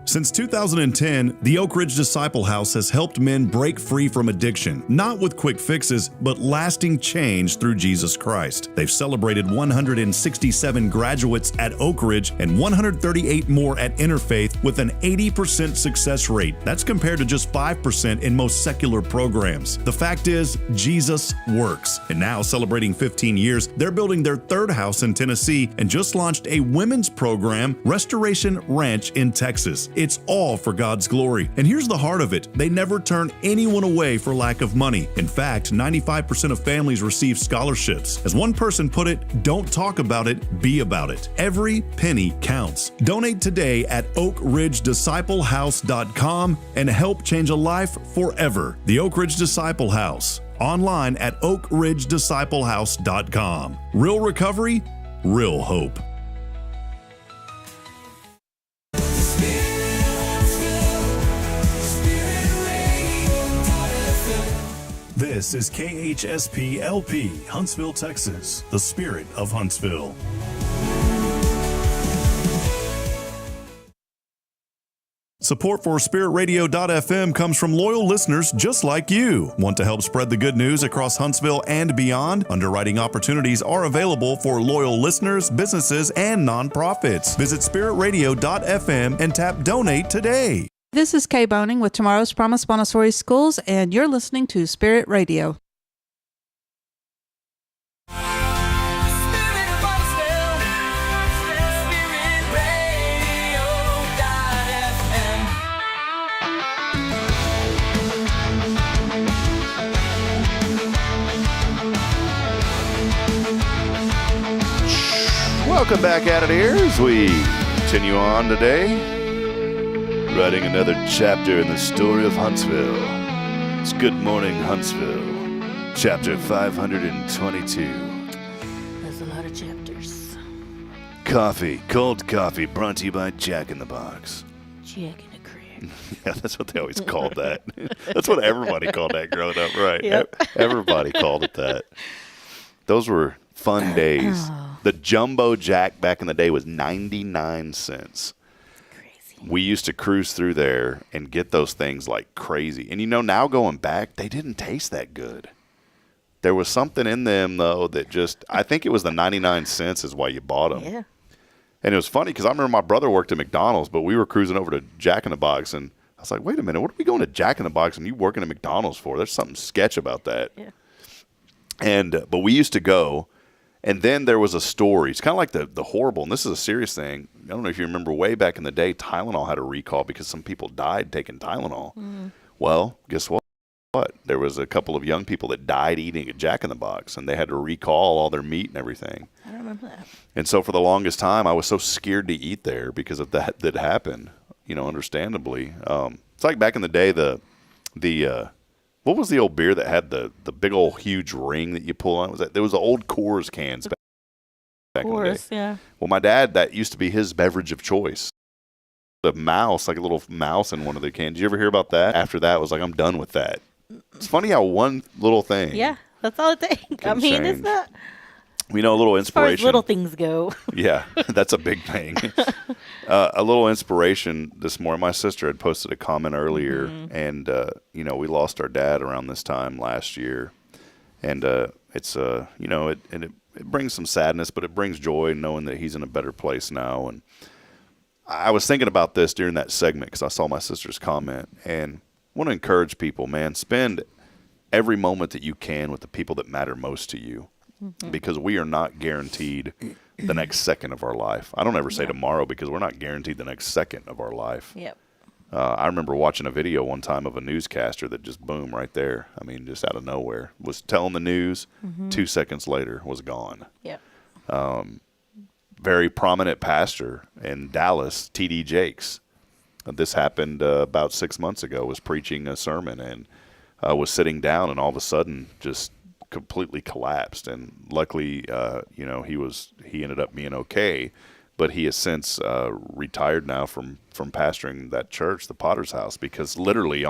Since 2010, the Oak Ridge Disciple House has helped men break free from addiction, not with quick fixes, but lasting change through Jesus Christ. They've celebrated 167 graduates at Oak Ridge and 138 more at Interfaith with an 80% success rate. That's compared to just 5% in most secular programs. The fact is, Jesus works. And now, celebrating 15 years, they're building their third house in Tennessee and just launched a women's program, Restoration Ranch in Texas. It's all for God's glory. And here's the heart of it. They never turn anyone away for lack of money. In fact, 95% of families receive scholarships. As one person put it, don't talk about it, be about it. Every penny counts. Donate today at oakridgedisciplehouse.com and help change a life forever. The Oak Ridge Disciple House. Online at oakridgedisciplehouse.com. Real recovery, real hope. This is KHSP LP, Huntsville, Texas, the spirit of Huntsville. Support for SpiritRadio.fm comes from loyal listeners just like you. Want to help spread the good news across Huntsville and beyond? Underwriting opportunities are available for loyal listeners, businesses, and nonprofits. Visit SpiritRadio.fm and tap Donate today. This is Kay Boning with Tomorrow's Promise Montessori Schools, and you're listening to Spirit Radio. Welcome back at it here as we continue on today, writing another chapter in the story of Huntsville. It's Good Morning Huntsville, chapter 522. There's a lot of chapters. Coffee, cold coffee, brought to you by Jack in the Box. Jack in the Crack. Yeah, that's what they always called that. That's what everybody called that growing up, right? Yep. Everybody called it that. Those were fun days. The Jumbo Jack back in the day was 99 cents. Crazy. We used to cruise through there and get those things like crazy. And now going back, they didn't taste that good. There was something in them, though, that just, I think it was the 99 cents is why you bought them. Yeah. And it was funny because I remember my brother worked at McDonald's, but we were cruising over to Jack in the Box, and I was like, wait a minute, what are we going to Jack in the Box and you working at McDonald's for? There's something sketch about that. Yeah. And but we used to go, and then there was a story. It's kind of like the horrible, and this is a serious thing. I don't know if you remember way back in the day, Tylenol had a recall because some people died taking Tylenol. Mm. Well, guess what? There was a couple of young people that died eating at Jack in the Box, and they had to recall all their meat and everything. I don't remember that. And so for the longest time, I was so scared to eat there because of that happened, understandably. It's like back in the day, the what was the old beer that had the big old huge ring that you pull on? There was the old Coors cans back in the day. Yeah. Well, my dad, that used to be his beverage of choice. The mouse, like a little mouse in one of the cans. Did you ever hear about that? After that, it was like, I'm done with that. It's funny how one little thing. Yeah, that's all it takes. I mean, it's not. A little As far as inspiration. little things go. Yeah, that's a big thing. A little inspiration this morning. My sister had posted a comment earlier, and we lost our dad around this time last year, and it's it brings some sadness, but it brings joy knowing that he's in a better place now. And I was thinking about this during that segment because I saw my sister's comment, and I want to encourage people, man, spend every moment that you can with the people that matter most to you. Because we are not guaranteed the next second of our life. I don't ever say tomorrow because we're not guaranteed the next second of our life. Yep. I remember watching a video one time of a newscaster that just boom right there. I mean, just out of nowhere was telling the news. 2 seconds later was gone. Yep. Very prominent pastor in Dallas, T.D. Jakes. This happened about 6 months ago. Was preaching a sermon and was sitting down, and all of a sudden just completely collapsed. And luckily, he ended up being okay, but he has since retired now from pastoring that church, the Potter's House, because literally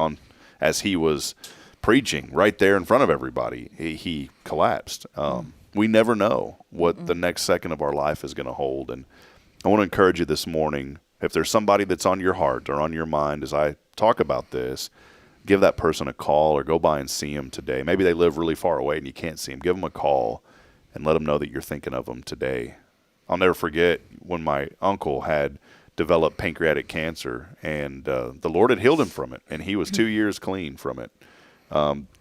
as he was preaching right there in front of everybody, he collapsed. We never know what the next second of our life is going to hold. And I want to encourage you this morning, if there's somebody that's on your heart or on your mind as I talk about this, give that person a call or go by and see them today. Maybe they live really far away and you can't see them. Give them a call and let them know that you're thinking of them today. I'll never forget when my uncle had developed pancreatic cancer, and the Lord had healed him from it, and he was 2 years clean from it.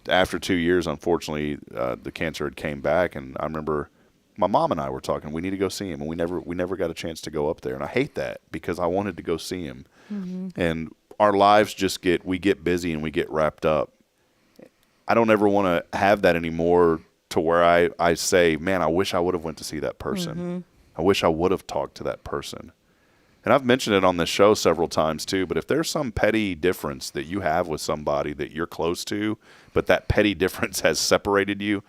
After 2 years, unfortunately, the cancer had came back, and I remember my mom and I were talking, we need to go see him, and we never got a chance to go up there. And I hate that because I wanted to go see him. And our lives we get busy and we get wrapped up. I don't ever want to have that anymore to where I say, man, I wish I would have went to see that person. I wish I would have talked to that person. And I've mentioned it on this show several times too, but if there's some petty difference that you have with somebody that you're close to, but that petty difference has separated you,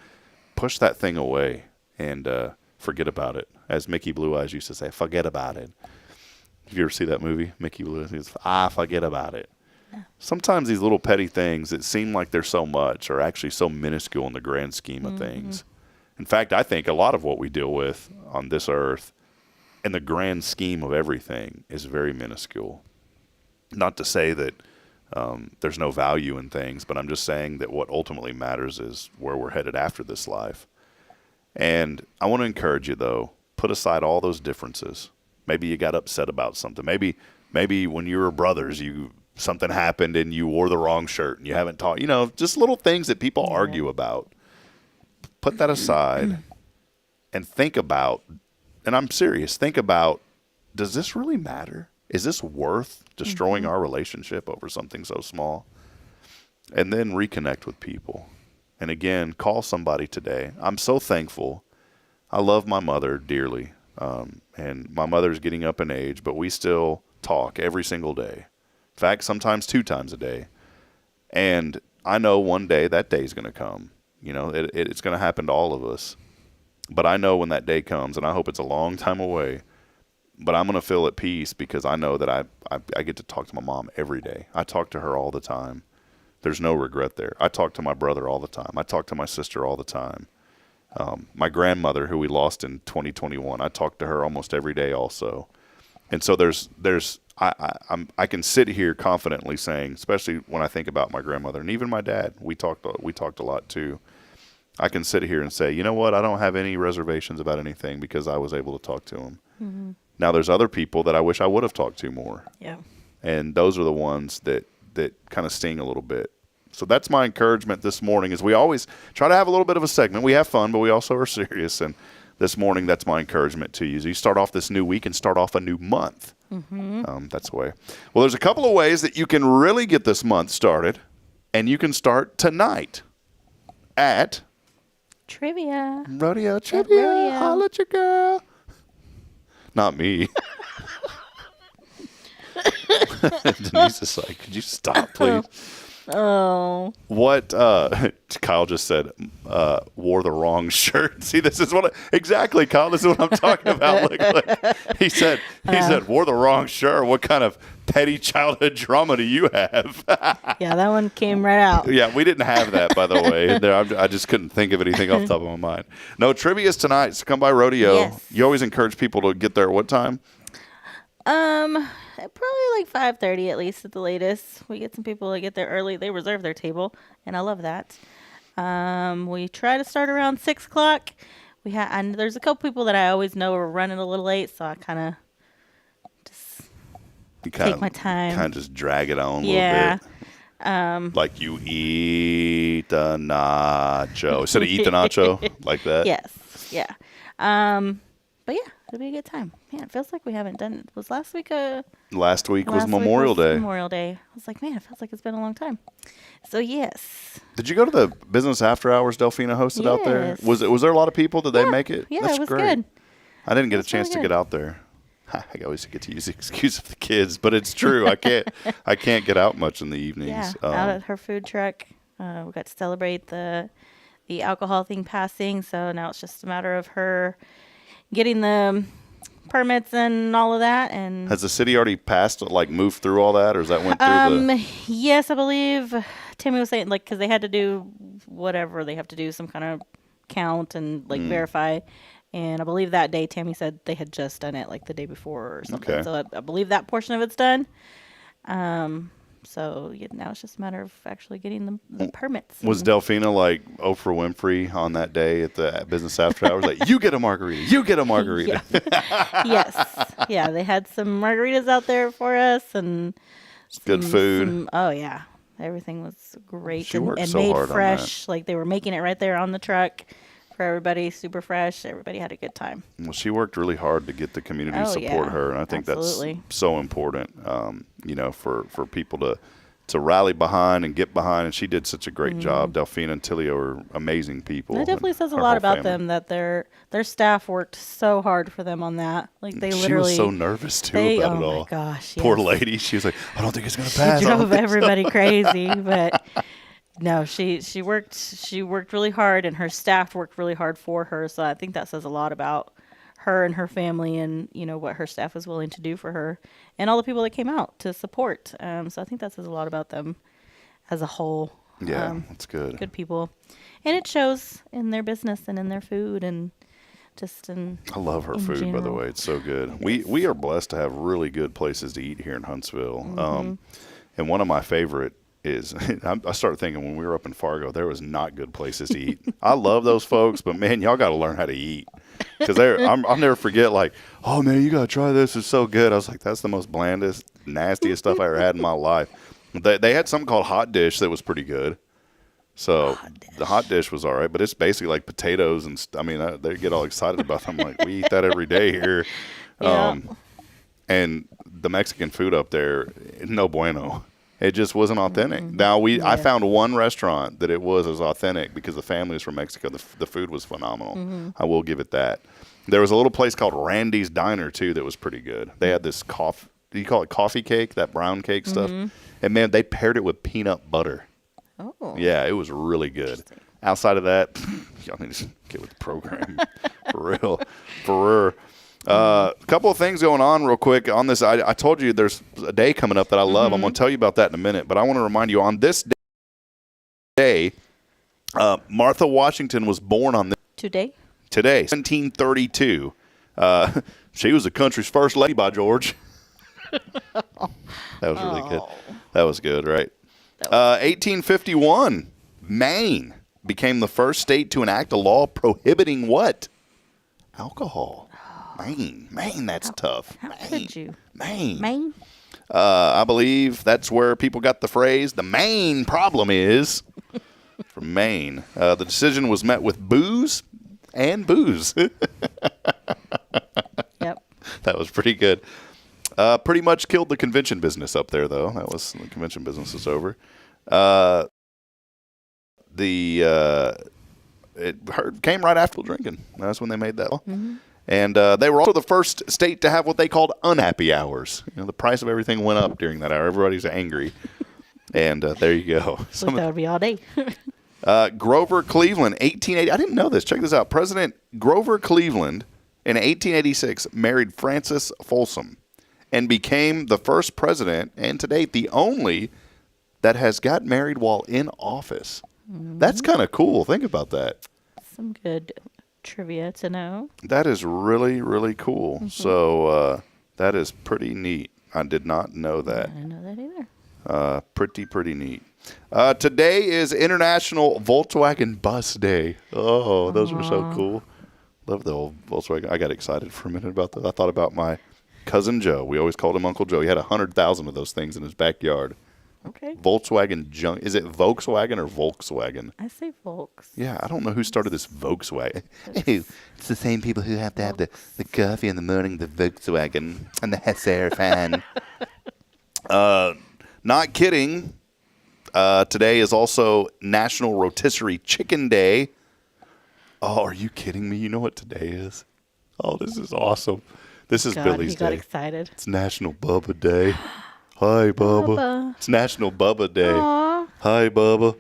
push that thing away and forget about it. As Mickey Blue Eyes used to say, forget about it. Did you ever see that movie, Mickey Blue Eyes? Forget about it. Yeah. Sometimes these little petty things that seem like they're so much are actually so minuscule in the grand scheme of things. In fact, I think a lot of what we deal with on this earth in the grand scheme of everything is very minuscule. Not to say that there's no value in things, but I'm just saying that what ultimately matters is where we're headed after this life. And I want to encourage you, though, put aside all those differences. Maybe you got upset about something. Maybe when you were brothers, something happened and you wore the wrong shirt and you haven't talked. Just little things that people argue about. Put that aside and think about, and I'm serious, think about, does this really matter? Is this worth destroying our relationship over something so small? And then reconnect with people. And again, call somebody today. I'm so thankful. I love my mother dearly. And my mother's getting up in age, but we still talk every single day. In fact, sometimes 2 times a day. And I know one day that day's going to come. You know, it's going to happen to all of us. But I know when that day comes, and I hope it's a long time away, but I'm going to feel at peace because I know that I get to talk to my mom every day. I talk to her all the time. There's no regret there. I talk to my brother all the time. I talk to my sister all the time. My grandmother, who we lost in 2021, I talk to her almost every day also. And so I can sit here confidently saying, especially when I think about my grandmother and even my dad, we talked a lot too. I can sit here and say, you know what, I don't have any reservations about anything because I was able to talk to him. Mm-hmm. Now there's other people that I wish I would have talked to more. Yeah. And those are the ones that kind of sting a little bit. So that's my encouragement this morning, is we always try to have a little bit of a segment. We have fun, but we also are serious. And this morning, that's my encouragement to you. As you start off this new week and start off a new month. Mm-hmm. That's the way. Well, there's a couple of ways that you can really get this month started. And you can start tonight at Trivia. Rodeo Trivia. Rodeo. Holla at your girl. Not me. Denise is like, could you stop, please? Oh. What Kyle just said, wore the wrong shirt. See, this is exactly, Kyle, this is what I'm talking about. Look. He said, wore the wrong shirt. What kind of petty childhood drama do you have? Yeah, that one came right out. Yeah, we didn't have that, by the way. I just couldn't think of anything off the top of my mind. No, trivia's tonight, so come by Rodeo. Yes. You always encourage people to get there at what time? Probably like 5:30 at least at the latest. We get some people that get there early. They reserve their table, and I love that. We try to start around 6 o'clock. And there's a couple people that I always know are running a little late, so I kind of just take my time. Kind of just drag it on a little bit. Like you eat a nacho. Instead of eat the nacho, like that? Yes. Yeah. But yeah, it'll be a good time. Man, it feels like we haven't done it. Was last week Last week was Memorial Day. Memorial Day. I was like, man, it feels like it's been a long time. So yes. Did you go to the business after hours Delphina hosted out there? Was there a lot of people? Did they make it? Yeah, That's it was great. good. I didn't get a chance to get out there. I always get to use the excuse of the kids, but it's true. I can't get out much in the evenings. Yeah, out at her food truck. We got to celebrate the alcohol thing passing. So now it's just a matter of her getting the permits and all of that. And has the city already passed, moved through all that, or has that went through Yes, I believe Timmy was saying, because they had to do whatever they have to do, some kind of count and verify. And I believe that day Tammy said they had just done it the day before or something. Okay. So I believe that portion of it's done. So now it's just a matter of actually getting the permits. Was Delphina like Oprah Winfrey on that day at the business after hours? Like, you get a margarita, you get a margarita. Yes. Yeah, they had some margaritas out there for us and good food. Oh, yeah. Everything was great. She worked and so made hard fresh. on that. They were making it right there on the truck for everybody, super fresh. Everybody had a good time. Well, she worked really hard to get the community to support her, and I think that's so important, for people to rally behind and get behind, and she did such a great job. Delphina and Tilio are amazing people. It definitely says a lot about them that their staff worked so hard for them on that. They literally. She was so nervous too about it all. Oh my gosh! Poor lady. She was like, I don't think it's gonna pass. She drove everybody crazy, but no, she worked really hard, and her staff worked really hard for her. So I think that says a lot about her and her family, and what her staff was willing to do for her, and all the people that came out to support. So I think that says a lot about them as a whole. Yeah, that's good. Good people, and it shows in their business and in their food, and just in. I love her food, general. By the way. It's so good. We are blessed to have really good places to eat here in Huntsville, and one of my favorite is I started thinking when we were up in Fargo, there was not good places to eat. I love those folks, but man, y'all got to learn how to eat. Because I'll never forget, oh man, you got to try this. It's so good. I was like, that's the most blandest, nastiest stuff I ever had in my life. They had something called hot dish that was pretty good. So the hot dish was all right, but it's basically like potatoes and they get all excited about them. I'm like, we eat that every day here. Yeah. And the Mexican food up there, no bueno. It just wasn't authentic. Now I found one restaurant that it was authentic because the family was from Mexico. The food was phenomenal. I will give it that. There was a little place called Randy's Diner, too, that was pretty good. They had this coffee. Do you call it coffee cake, that brown cake stuff? And, man, they paired it with peanut butter. Oh. Yeah, it was really good. Outside of that, y'all need to get with the program. For real. For real. A couple of things going on real quick on this. I told you there's a day coming up that I love. I'm going to tell you about that in a minute. But I want to remind you, on this day, Martha Washington was born on this Today, 1732. She was the country's first lady, by George. That was really good. That was good, right? 1851, Maine became the first state to enact a law prohibiting what? Alcohol. Maine, that's tough. how could you? Maine. I believe that's where people got the phrase, the main problem is, from Maine. The decision was met with boos and booze. Yep. That was pretty good. Pretty much killed the convention business up there, though. The convention business is over. It came right after drinking. That's when they made that law. And they were also the first state to have what they called unhappy hours. The price of everything went up during that hour. Everybody's angry. And there you go. That would be all day. Grover Cleveland, 1880. I didn't know this. Check this out. President Grover Cleveland, in 1886, married Frances Folsom and became the first president, and to date, the only that has got married while in office. That's kind of cool. Think about that. Some good trivia to know. That is really, really cool. So that is pretty neat. I did not know that. I didn't know that either. Pretty neat. Today is International Volkswagen Bus Day. Oh, those were so cool. Love the old Volkswagen. I got excited for a minute about that. I thought about my cousin Joe. We always called him Uncle Joe. He had 100,000 of those things in his backyard. Okay. Volkswagen junk. Is it Volkswagen or Volkswagen? I say Volks. Yeah, I don't know who started this Volkswagen. Hey, it's the same people who have to have the coffee in the morning, the Volkswagen, and the Hesser fan. Not kidding. Today is also National Rotisserie Chicken Day. Oh, are you kidding me? You know what today is? Oh, this is awesome. This is Billy's day. He got excited. It's National Bubba Day. Hi, Bubba. It's National Bubba Day. Aww. Hi, Bubba.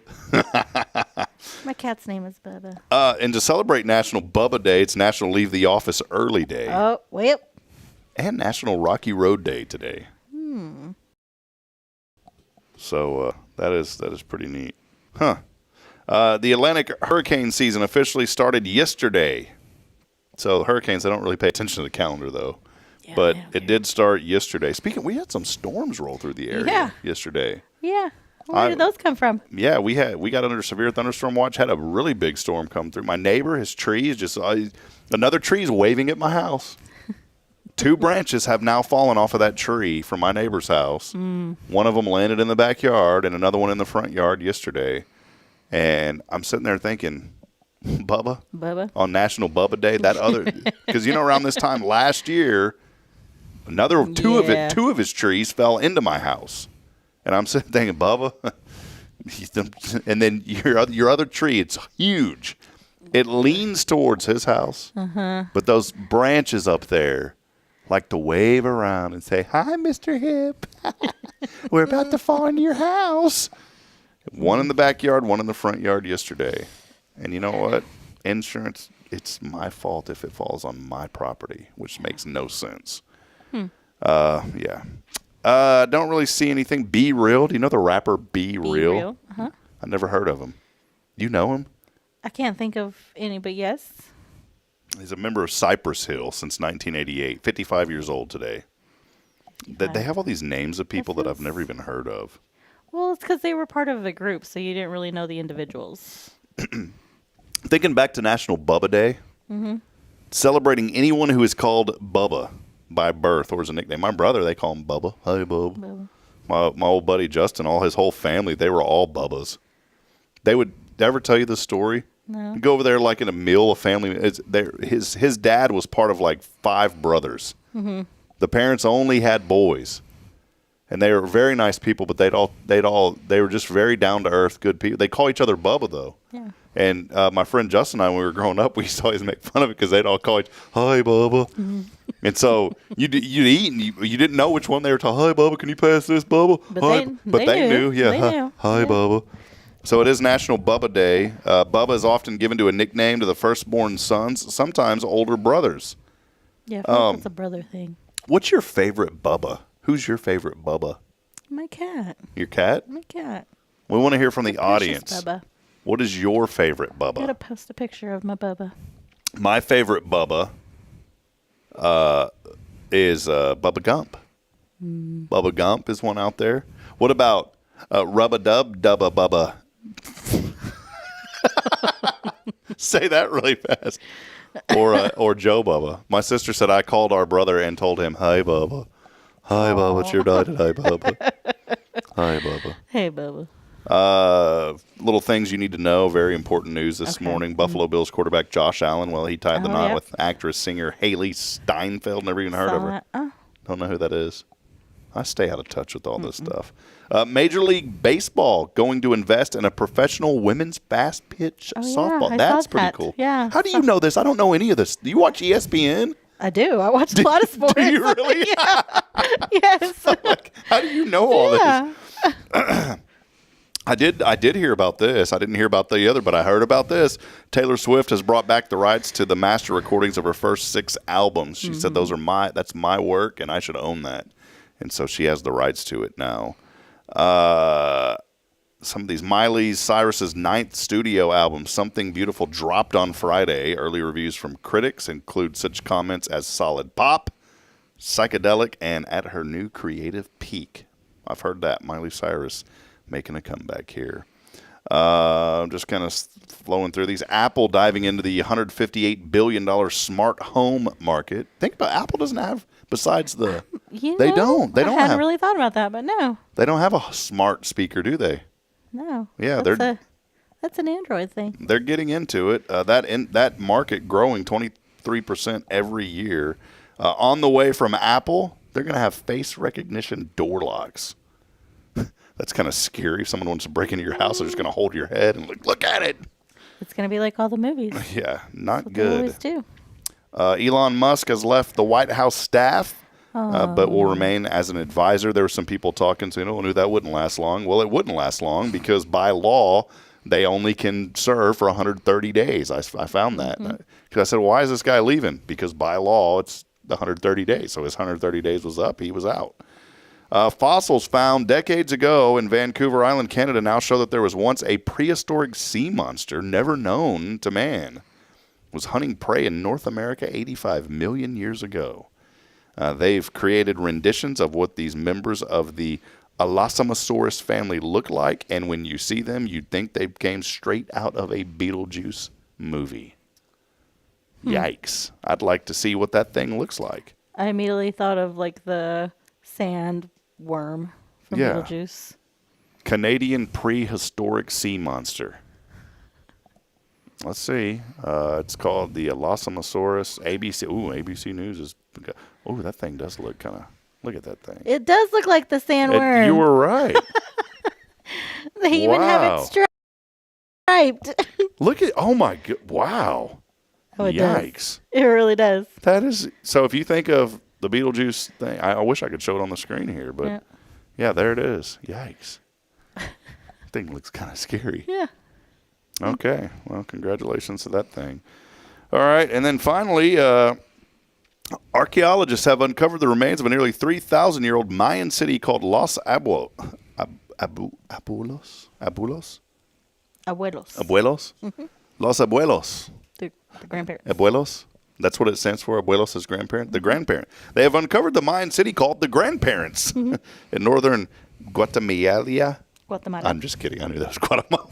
My cat's name is Bubba. And to celebrate National Bubba Day, it's National Leave the Office Early Day. Oh, wait. And National Rocky Road Day today. So that is pretty neat. Huh. The Atlantic hurricane season officially started yesterday. So hurricanes, I don't really pay attention to the calendar, though. Yeah, but it did start yesterday. We had some storms roll through the area yesterday. Yeah. Where did those come from? Yeah, we got under severe thunderstorm watch, had a really big storm come through. My neighbor, his tree is just, another tree is waving at my house. 2 branches have now fallen off of that tree from my neighbor's house. One of them landed in the backyard and another one in the front yard yesterday. And I'm sitting there thinking, Bubba? On National Bubba Day, that other, because around this time last year, two of his trees fell into my house. And I'm sitting thinking, Bubba, and then your other tree, it's huge. It leans towards his house, but those branches up there like to wave around and say, "Hi, Mr. Hip. We're about to fall into your house." One in the backyard, one in the front yard yesterday. And you know what? Insurance, it's my fault if it falls on my property, which makes no sense. Yeah. Don't really see anything. Be Real. Do you know the rapper Be Real? Uh-huh. I never heard of him. You know him? I can't think of any, but yes. He's a member of Cypress Hill since 1988. 55 years old today. They have all these names of people that I've never even heard of. Well, it's because they were part of a group, so you didn't really know the individuals. Thinking back to National Bubba Day, celebrating anyone who is called Bubba by birth or as a nickname. My brother, they call him Bubba. Hi, Bubba. My old buddy Justin, his whole family, they were all Bubbas. They would ever tell you this story? No. You go over there like in a meal, a family. His dad was part of like 5 brothers. The parents only had boys. And they were very nice people, but they were just very down to earth, good people. They call each other Bubba though. Yeah. And my friend Justin and I, when we were growing up, we used to always make fun of it because they'd all call each, "Hi, Bubba." Mm-hmm. And so you'd eat, and you didn't know which one they were talking. "Hi, Bubba, can you pass this, Bubba?" But they knew. Yeah. They knew. Hi, Bubba. So it is National Bubba Day. Bubba is often given to a nickname to the firstborn sons, sometimes older brothers. Yeah, I feel like that's a brother thing. What's your favorite Bubba? Who's your favorite Bubba? My cat. Your cat? My cat. We want to hear from the Precious audience. Bubba. What is your favorite Bubba? I gotta post a picture of my Bubba. My favorite Bubba is Bubba Gump. Bubba Gump is one out there. What about Rub-a-Dub Dubba Bubba? Say that really fast. Or Joe Bubba. My sister said I called our brother and told him, "Hi, Bubba. Hi, Bubba. It's your dad. Hi, Bubba. Hi, Bubba." Hey, Bubba. Little things you need to know. Very important news this morning. Buffalo Bills quarterback Josh Allen. Well, he tied the knot with actress, singer Haley Steinfeld. Never even heard of her. Don't know who that is. I stay out of touch with all this stuff. Major League Baseball going to invest in a professional women's fast pitch softball. That's pretty cool. Yeah. How do you know this? I don't know any of this. Do you watch ESPN? I do. I watch a lot of sports. Do you really? Yes. How do you know all this? I did hear about this. I didn't hear about the other, but I heard about this. Taylor Swift has brought back the rights to the master recordings of her first 6 albums. She said that's my work and I should own that. And so she has the rights to it now. Some of these Miley Cyrus's 9th studio album, Something Beautiful, dropped on Friday. Early reviews from critics include such comments as solid pop, psychedelic, and at her new creative peak. I've heard that. Miley Cyrus making a comeback here. I'm just kind of flowing through these. Apple diving into the $158 billion smart home market. Think about Apple doesn't have, besides the... They don't I hadn't have... really thought about that, but no. They don't have a smart speaker, do they? No. Yeah, that's an Android thing. They're getting into it. That market growing 23% every year. On the way from Apple, they're going to have face recognition door locks. That's kind of scary. If someone wants to break into your house, they're just going to hold your head and look at it. It's going to be like all the movies. Yeah, not That's good. They always do. Elon Musk has left the White House staff, but will remain as an advisor. There were some people talking, saying, "Oh, I knew that wouldn't last long." Well, it wouldn't last long because by law, they only can serve for 130 days. I found that. Because I said, "Why is this guy leaving?" Because by law, it's 130 days. So his 130 days was up. He was out. Fossils found decades ago in Vancouver Island, Canada, now show that there was once a prehistoric sea monster never known to man. It was hunting prey in North America 85 million years ago. They've created renditions of what these members of the Elasmosaurus family look like, and when you see them, you'd think they came straight out of a Beetlejuice movie. Yikes. I'd like to see what that thing looks like. I immediately thought of like the sand worm from Beetlejuice. Canadian prehistoric sea monster. Let's see. It's called the Elasmosaurus. ABC. Ooh, ABC News is. Oh, that thing does look kind of. Look at that thing. It does look like the sandworm. You were right. They even have it striped. Look at. Oh my god! Wow. Oh, it Yikes! Does. It really does. That is. So if you think of the Beetlejuice thing, I wish I could show it on the screen here, but yeah, there it is. Yikes! Thing looks kind of scary. Yeah. Okay. Well, congratulations to that thing. All right, and then finally, archaeologists have uncovered the remains of a nearly 3,000-year-old Mayan city called Los Abuelos. Mm-hmm. Los Abuelos. The grandparents. Abuelos. That's what it stands for. Abuelos is grandparent. The grandparent. They have uncovered the Mayan city called the Grandparents in northern Guatemala. I'm just kidding. I knew that was Guatemala.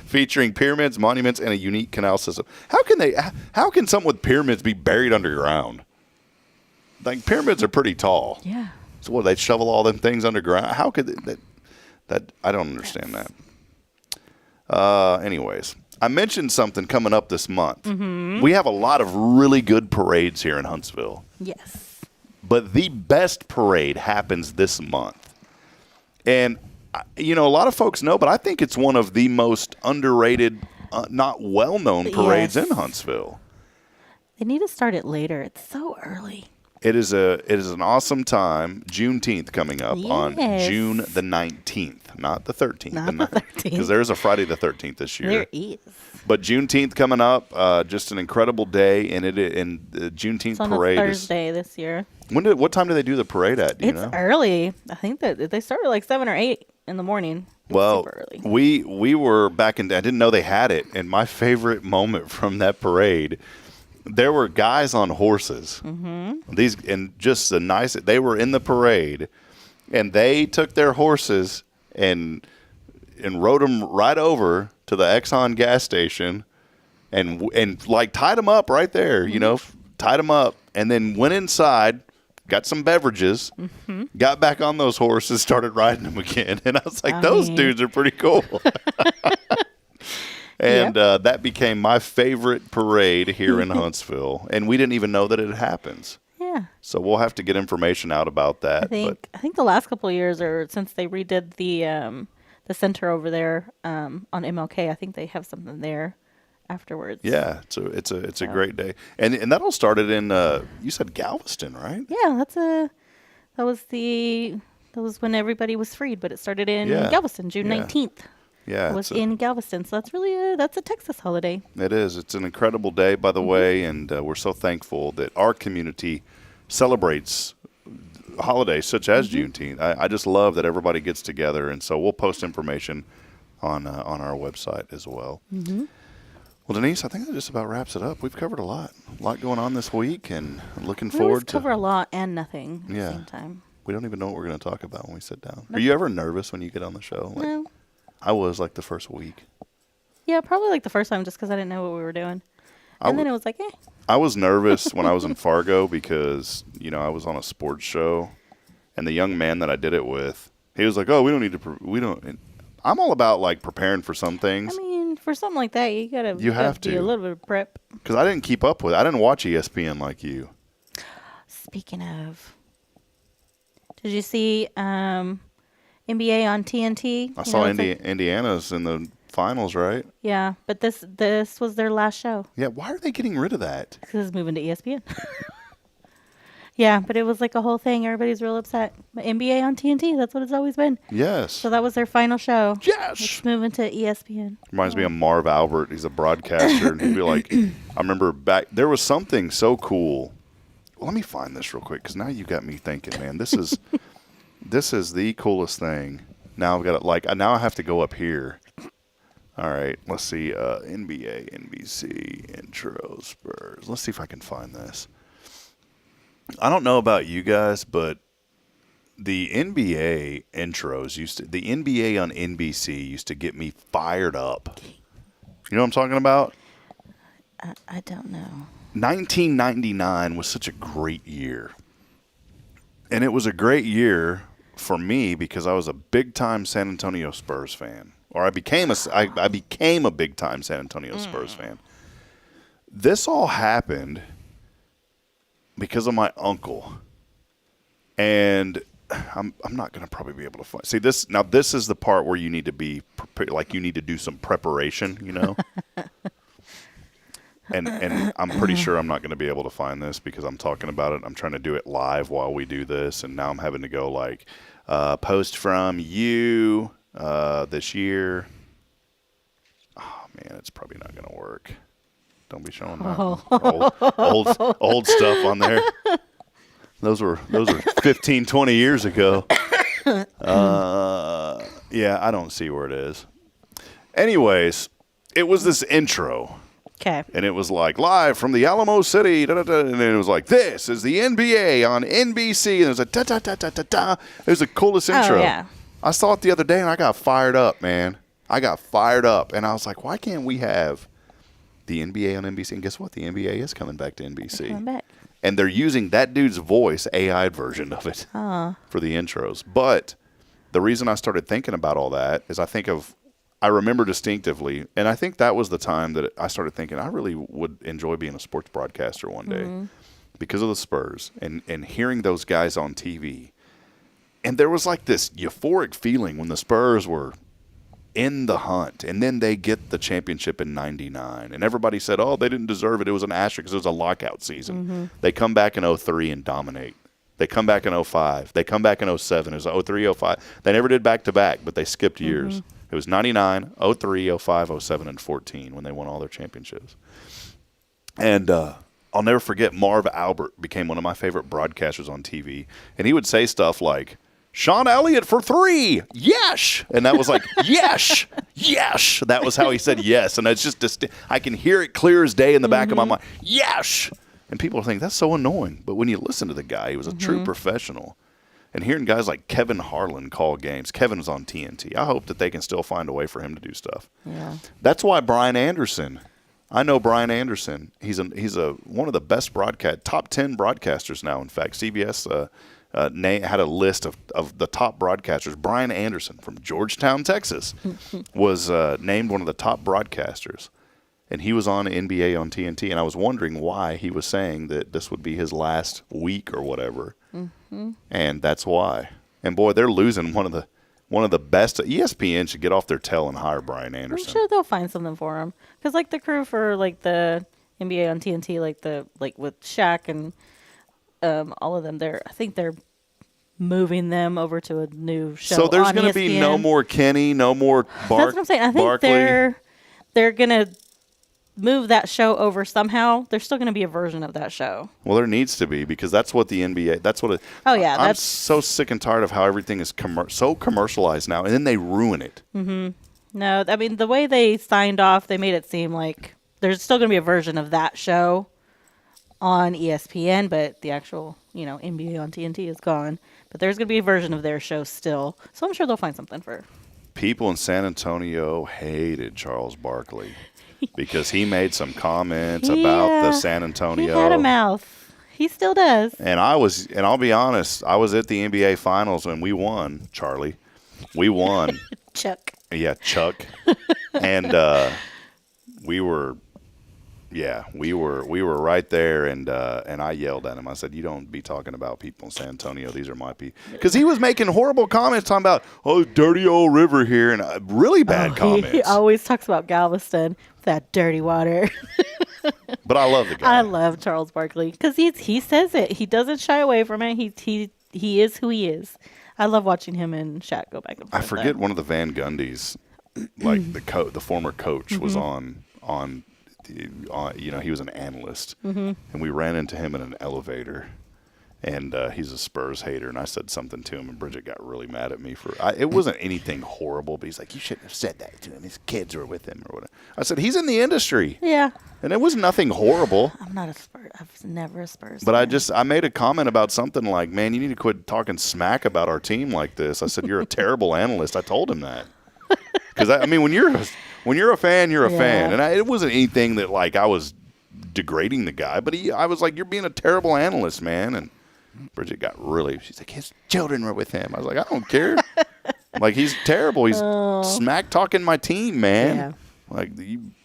Featuring pyramids, monuments, and a unique canal system. How can something with pyramids be buried underground? Like, pyramids are pretty tall. Yeah. So what, they shovel all them things underground? How could that I don't understand that. Anyways, I mentioned something coming up this month. We have a lot of really good parades here in Huntsville. Yes. But the best parade happens this month. And, a lot of folks know, but I think it's one of the most underrated, not well-known parades in Huntsville. They need to start it later. It's so early. It is an awesome time. Juneteenth coming up on June the 19th, not the 13th. Not the 13th. Because there is a Friday the 13th this year. There is. But Juneteenth coming up, just an incredible day, and the Juneteenth It's on parade a Thursday this year. What time do they do the parade at? Do you It's know? early. I think that they start at like 7 or 8 in the morning. Well, super early. we were back in. I didn't know they had it, and my favorite moment from that parade. There were guys on horses. Mm-hmm. They were in the parade, and they took their horses and rode them right over to the Exxon gas station, and like tied them up right there. Tied them up, and then went inside, got some beverages, got back on those horses, started riding them again, and I was like, those dudes are pretty cool. And that became my favorite parade here in Huntsville. And we didn't even know that it happens. Yeah. So we'll have to get information out about that. I think the last couple of years, or since they redid the center over there on MLK, I think they have something there afterwards. Yeah, it's a great day. And that all started in you said Galveston, right? Yeah, that was when everybody was freed, but it started in Galveston, June 19th. Yeah, it was in Galveston, so that's a Texas holiday. It is. It's an incredible day, by the way, and we're so thankful that our community celebrates holidays such as Juneteenth. I just love that everybody gets together, and so we'll post information on our website as well. Mm-hmm. Well, Denise, I think that just about wraps it up. We've covered a lot going on this week, and looking forward to cover a lot and nothing at the same time. We don't even know what we're going to talk about when we sit down. Are you ever nervous when you get on the show? No. I was like the first week. Yeah, probably like the first time just because I didn't know what we were doing. And then it was like, I was nervous when I was in Fargo because, I was on a sports show. And the young man that I did it with, he was like, oh, we don't need to, I'm all about like preparing for some things. I mean, for something like that, you gotta do a little bit of prep. Because I didn't keep up with it. I didn't watch ESPN like you. Speaking of, did you see NBA on TNT? I saw Indiana's in the finals, right? Yeah, but this was their last show. Yeah, why are they getting rid of that? Because it's moving to ESPN. Yeah, but it was like a whole thing. Everybody's real upset. But NBA on TNT, that's what it's always been. Yes. So that was their final show. Yes. It's moving to ESPN. Reminds me of Marv Albert. He's a broadcaster, and he'd be like, I remember there was something so cool. Well, let me find this real quick, because now you got me thinking, man, this is the coolest thing. Now I've got it, now I have to go up here. All right, let's see, NBA, NBC, intro, Spurs. Let's see if I can find this. I don't know about you guys, but the NBA intros the NBA on NBC used to get me fired up. You know what I'm talking about? I don't know. 1999 was such a great year. And it was a great year for me because I was a big-time San Antonio Spurs fan. Or I became a big-time San Antonio Spurs fan. This all happened because of my uncle. And I'm not going to probably be able to find. See, this is the part where you need to be you need to do some preparation, And I'm pretty sure I'm not going to be able to find this because I'm talking about it. I'm trying to do it live while we do this, and now I'm having to go post from you this year. Oh man, it's probably not going to work. Don't be showing that old stuff on there. Those were 15, 20 years ago. Yeah, I don't see where it is. Anyways, it was this intro. Okay. And it was like live from the Alamo City, and then it was like, this is the NBA on NBC, and it was like da-da-da-da-da-da. It was the coolest intro. Oh, yeah. I saw it the other day, and I got fired up, man. I got fired up, and I was like, why can't we have the NBA on NBC? And guess what? The NBA is coming back to NBC. It's coming back. And they're using that dude's voice, AI version of it, for the intros. But the reason I started thinking about all that is I remember distinctively, and I think that was the time that I started thinking I really would enjoy being a sports broadcaster one day. Mm-hmm. because of the Spurs and hearing those guys on TV. And there was like this euphoric feeling when the Spurs were in the hunt, and then they get the championship in 99. And everybody said, oh, they didn't deserve it. It was an asterisk because it was a lockout season. They come back in 03 and dominate. They come back in 05. They come back in 07. It was 03, 05. They never did back-to-back, but they skipped years. It was 99, 03, 05, 07, and 14 when they won all their championships. And I'll never forget Marv Albert became one of my favorite broadcasters on TV. And he would say stuff like, Sean Elliott for 3, yes. And that was like, yes, yes. That was how he said yes. And it's just, I can hear it clear as day in the back of my mind, yes. And people think that's so annoying. But when you listen to the guy, he was a true professional. And hearing guys like Kevin Harlan call games, Kevin was on TNT. I hope that they can still find a way for him to do stuff. Yeah. That's why Brian Anderson, I know Brian Anderson. He's one of the best top 10 broadcasters now. In fact, CBS had a list of the top broadcasters. Brian Anderson from Georgetown, Texas, was named one of the top broadcasters. And he was on NBA on TNT, and I was wondering why he was saying that this would be his last week or whatever. And that's why. And boy, they're losing one of the best. ESPN should get off their tail and hire Brian Anderson. I'm sure they'll find something for him, because like the crew for like the NBA on TNT, like with Shaq and all of them, I think they're moving them over to a new show. So there's going to be no more Kenny, no more That's what I'm saying. I think they're going to move that show over somehow. There's still going to be a version of that show. Well, there needs to be, because that's what the NBA, that's what it. Oh, yeah. I'm so sick and tired of how everything is so commercialized now, and then they ruin it. No, I mean, the way they signed off, they made it seem like there's still going to be a version of that show on ESPN, but the actual, NBA on TNT is gone. But there's going to be a version of their show still. So I'm sure they'll find something for. People in San Antonio hated Charles Barkley because he made some comments about the San Antonio. He had a mouth. He still does. And I'll be honest, I was at the NBA Finals when we won, Charlie. We won. Chuck. Yeah, Chuck. And we were right there, and I yelled at him. I said, "You don't be talking about people in San Antonio. These are my people." Because he was making horrible comments, talking about dirty old river here, and really bad comments. He always talks about Galveston, that dirty water. But I love the guy. I love Charles Barkley because he says it. He doesn't shy away from it. He is who he is. I love watching him and Shaq go back and forth. I forget one of the Van Gundys, like the former coach, was on. He was an analyst, and we ran into him in an elevator, and he's a Spurs hater, and I said something to him, and Bridget got really mad at me it wasn't anything horrible, but he's like, you shouldn't have said that to him. His kids were with him or whatever. I said, he's in the industry. Yeah. And it was nothing horrible. I'm not a Spurs. I was never a Spurs But fan. I made a comment about something like, man, you need to quit talking smack about our team like this. I said, you're a terrible analyst. I told him that. Because, when you're a fan, you're a fan. And it wasn't anything that, like, I was degrading the guy. But I was like, you're being a terrible analyst, man. And Bridget got she's like, his children were with him. I was like, I don't care. Like, he's terrible. He's smack-talking my team, man. Yeah. Like,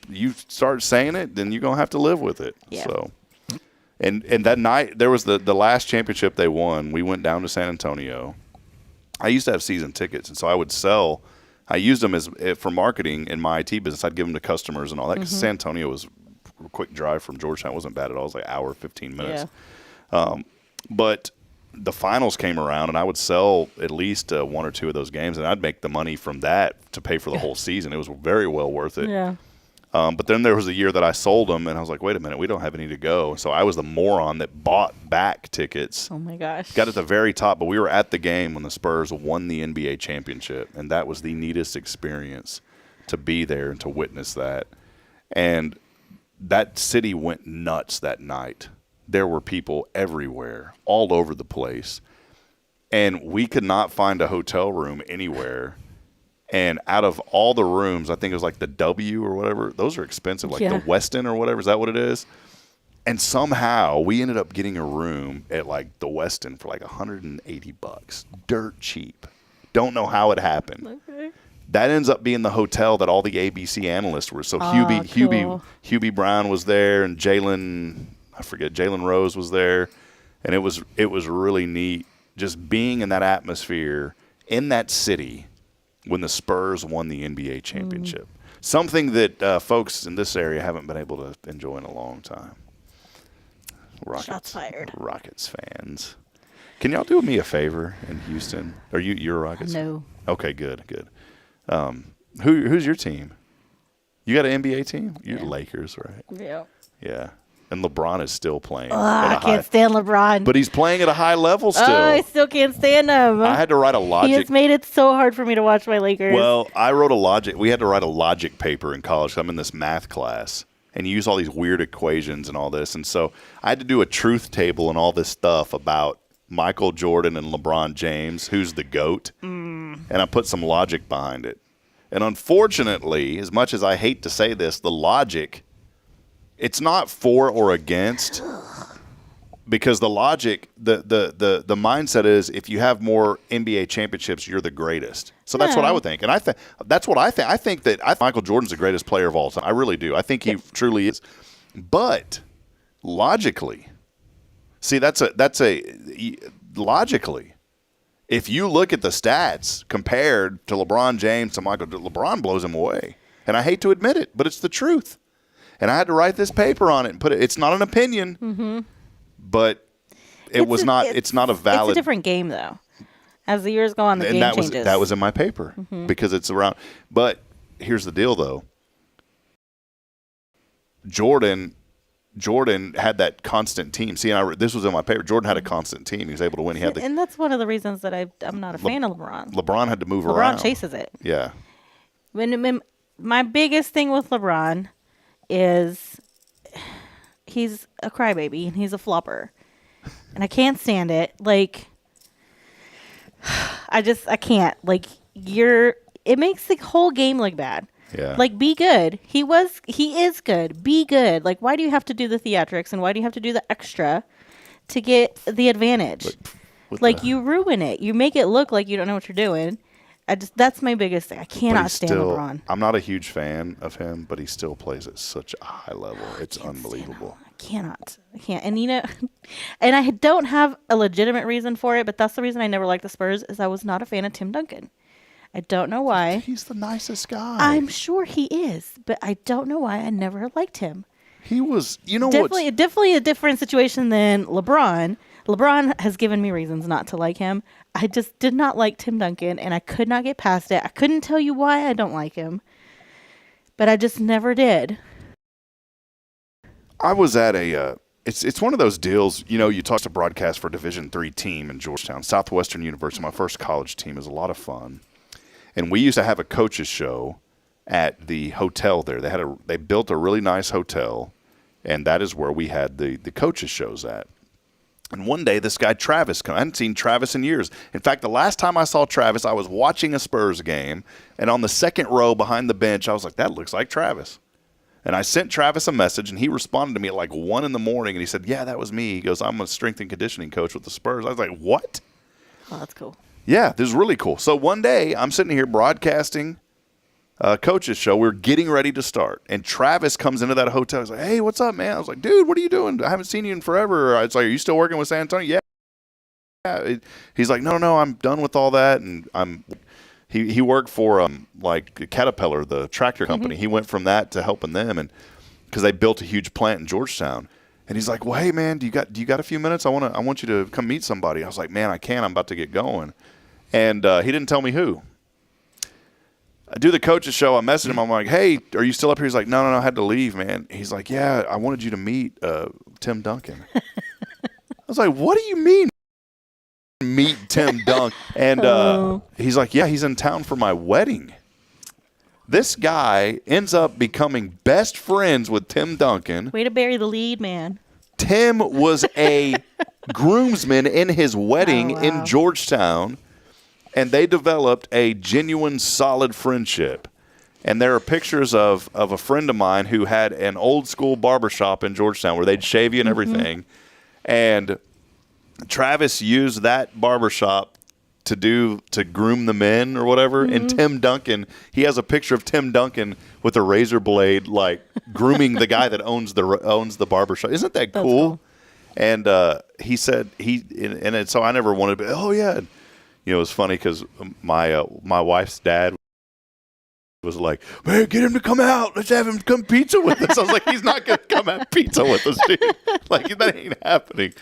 you start saying it, then you're going to have to live with it. Yeah. So, and that night, there was the last championship they won. We went down to San Antonio. I used to have season tickets, and so I used them for marketing in my IT business. I'd give them to customers and all that, because San Antonio was a quick drive from Georgetown. It wasn't bad at all. It was like an hour, 15 minutes. Yeah. But the finals came around, and I would sell at least one or two of those games, and I'd make the money from that to pay for the whole season. It was very well worth it. Yeah. But then there was a year that I sold them, and I was like, wait a minute, we don't have any to go. So I was the moron that bought back tickets. Oh, my gosh. Got at the very top, but we were at the game when the Spurs won the NBA championship, and that was the neatest experience to be there and to witness that. And that city went nuts that night. There were people everywhere, all over the place. And we could not find a hotel room anywhere. And out of all the rooms, I think it was like the W or whatever. Those are expensive, like the Westin or whatever. Is that what it is? And somehow we ended up getting a room at like the Westin for like $180. Dirt cheap. Don't know how it happened. Okay. That ends up being the hotel that all the ABC analysts were. So Hubie Brown was there, and Jalen, I forget, Jalen Rose was there, and it was really neat just being in that atmosphere in that city when the Spurs won the NBA championship. Something that folks in this area haven't been able to enjoy in a long time. Shots fired. Rockets fans. Can y'all do me a favor in Houston? You're a Rockets fan? No. Okay, good. Who's your team? You got an NBA team? You're Lakers, right? Yeah. Yeah. And LeBron is still playing. I can't stand LeBron. But he's playing at a high level still. I still can't stand him. I had to write a logic. He has made it so hard for me to watch my Lakers. Well, we had to write a logic paper in college. I'm in this math class, and you use all these weird equations and all this. And so I had to do a truth table and all this stuff about Michael Jordan and LeBron James, who's the GOAT. And I put some logic behind it. And unfortunately, as much as I hate to say this, the logic, it's not for or against, because the logic, the mindset is if you have more NBA championships, you're the greatest. So that's what I would think. And that's what I think. I think Michael Jordan's the greatest player of all time. I really do. I think he truly is. But logically, logically, if you look at the stats compared to LeBron James to LeBron blows him away. And I hate to admit it, but it's the truth. And I had to write this paper on it and put it. It's not an opinion, but it's not a valid. It's a different game, though. As the years go on, the game changes. That was in my paper because it's around. But here's the deal, though. Jordan had that constant team. See, this was in my paper. Jordan had a constant team. He was able to win. And that's one of the reasons that I'm not a fan of LeBron. LeBron had to move around. LeBron chases it. Yeah. My biggest thing with LeBron is he's a crybaby and he's a flopper. And I can't stand it. Like, I can't. Like, it makes the whole game look bad. Yeah. Like, be good. He is good. Be good. Like, why do you have to do the theatrics and why do you have to do the extra to get the advantage? You ruin it. You make it look like you don't know what you're doing. That's my biggest thing. I cannot stand LeBron. I'm not a huge fan of him, but he still plays at such a high level. It's unbelievable. I can't. And and I don't have a legitimate reason for it, but that's the reason I never liked the Spurs is I was not a fan of Tim Duncan. I don't know why. He's the nicest guy. I'm sure he is, but I don't know why I never liked him. He was, definitely a different situation than LeBron. LeBron has given me reasons not to like him. I just did not like Tim Duncan, and I could not get past it. I couldn't tell you why I don't like him, but I just never did. I was at it's one of those deals, you talk to broadcast for a Division III team in Georgetown, Southwestern University. My first college team is a lot of fun. And we used to have a coaches show at the hotel there. They built a really nice hotel, and that is where we had the coaches shows at. And one day, this guy Travis I hadn't seen Travis in years. In fact, the last time I saw Travis, I was watching a Spurs game, and on the second row behind the bench, I was like, that looks like Travis. And I sent Travis a message, and he responded to me at like 1 in the morning, and he said, yeah, that was me. He goes, I'm a strength and conditioning coach with the Spurs. I was like, what? Oh, that's cool. Yeah, this is really cool. So one day, I'm sitting here broadcasting a coach's show. We're getting ready to start. And Travis comes into that hotel. He's like, hey, what's up, man? I was like, dude, what are you doing? I haven't seen you in forever. It's like, are you still working with San Antonio? Yeah. He's like, no, I'm done with all that. And he worked for Caterpillar, the tractor company. He went from that to helping them, and because they built a huge plant in Georgetown. And he's like, well, hey, man, do you got a few minutes? I want you to come meet somebody. I was like, man, I can't. I'm about to get going. And he didn't tell me who. I do the coach's show. I message him. I'm like, hey, are you still up here? He's like, no, I had to leave, man. He's like, yeah, I wanted you to meet Tim Duncan. I was like, what do you mean meet Tim Duncan? And he's like, yeah, he's in town for my wedding. This guy ends up becoming best friends with Tim Duncan. Way to bury the lead, man. Tim was a groomsman in his wedding in Georgetown, and they developed a genuine, solid friendship. And there are pictures of a friend of mine who had an old school barbershop in Georgetown where they'd shave you and everything. And Travis used that barbershop to groom the men or whatever. And Tim Duncan, he has a picture of Tim Duncan with a razor blade, like grooming the guy that owns the barbershop. Isn't that cool? And he said so I never wanted to be, oh yeah. And, it was funny because my wife's dad was like, man, get him to come out. Let's have him come pizza with us. I was like, he's not going to come have pizza with us, dude. Like, that ain't happening.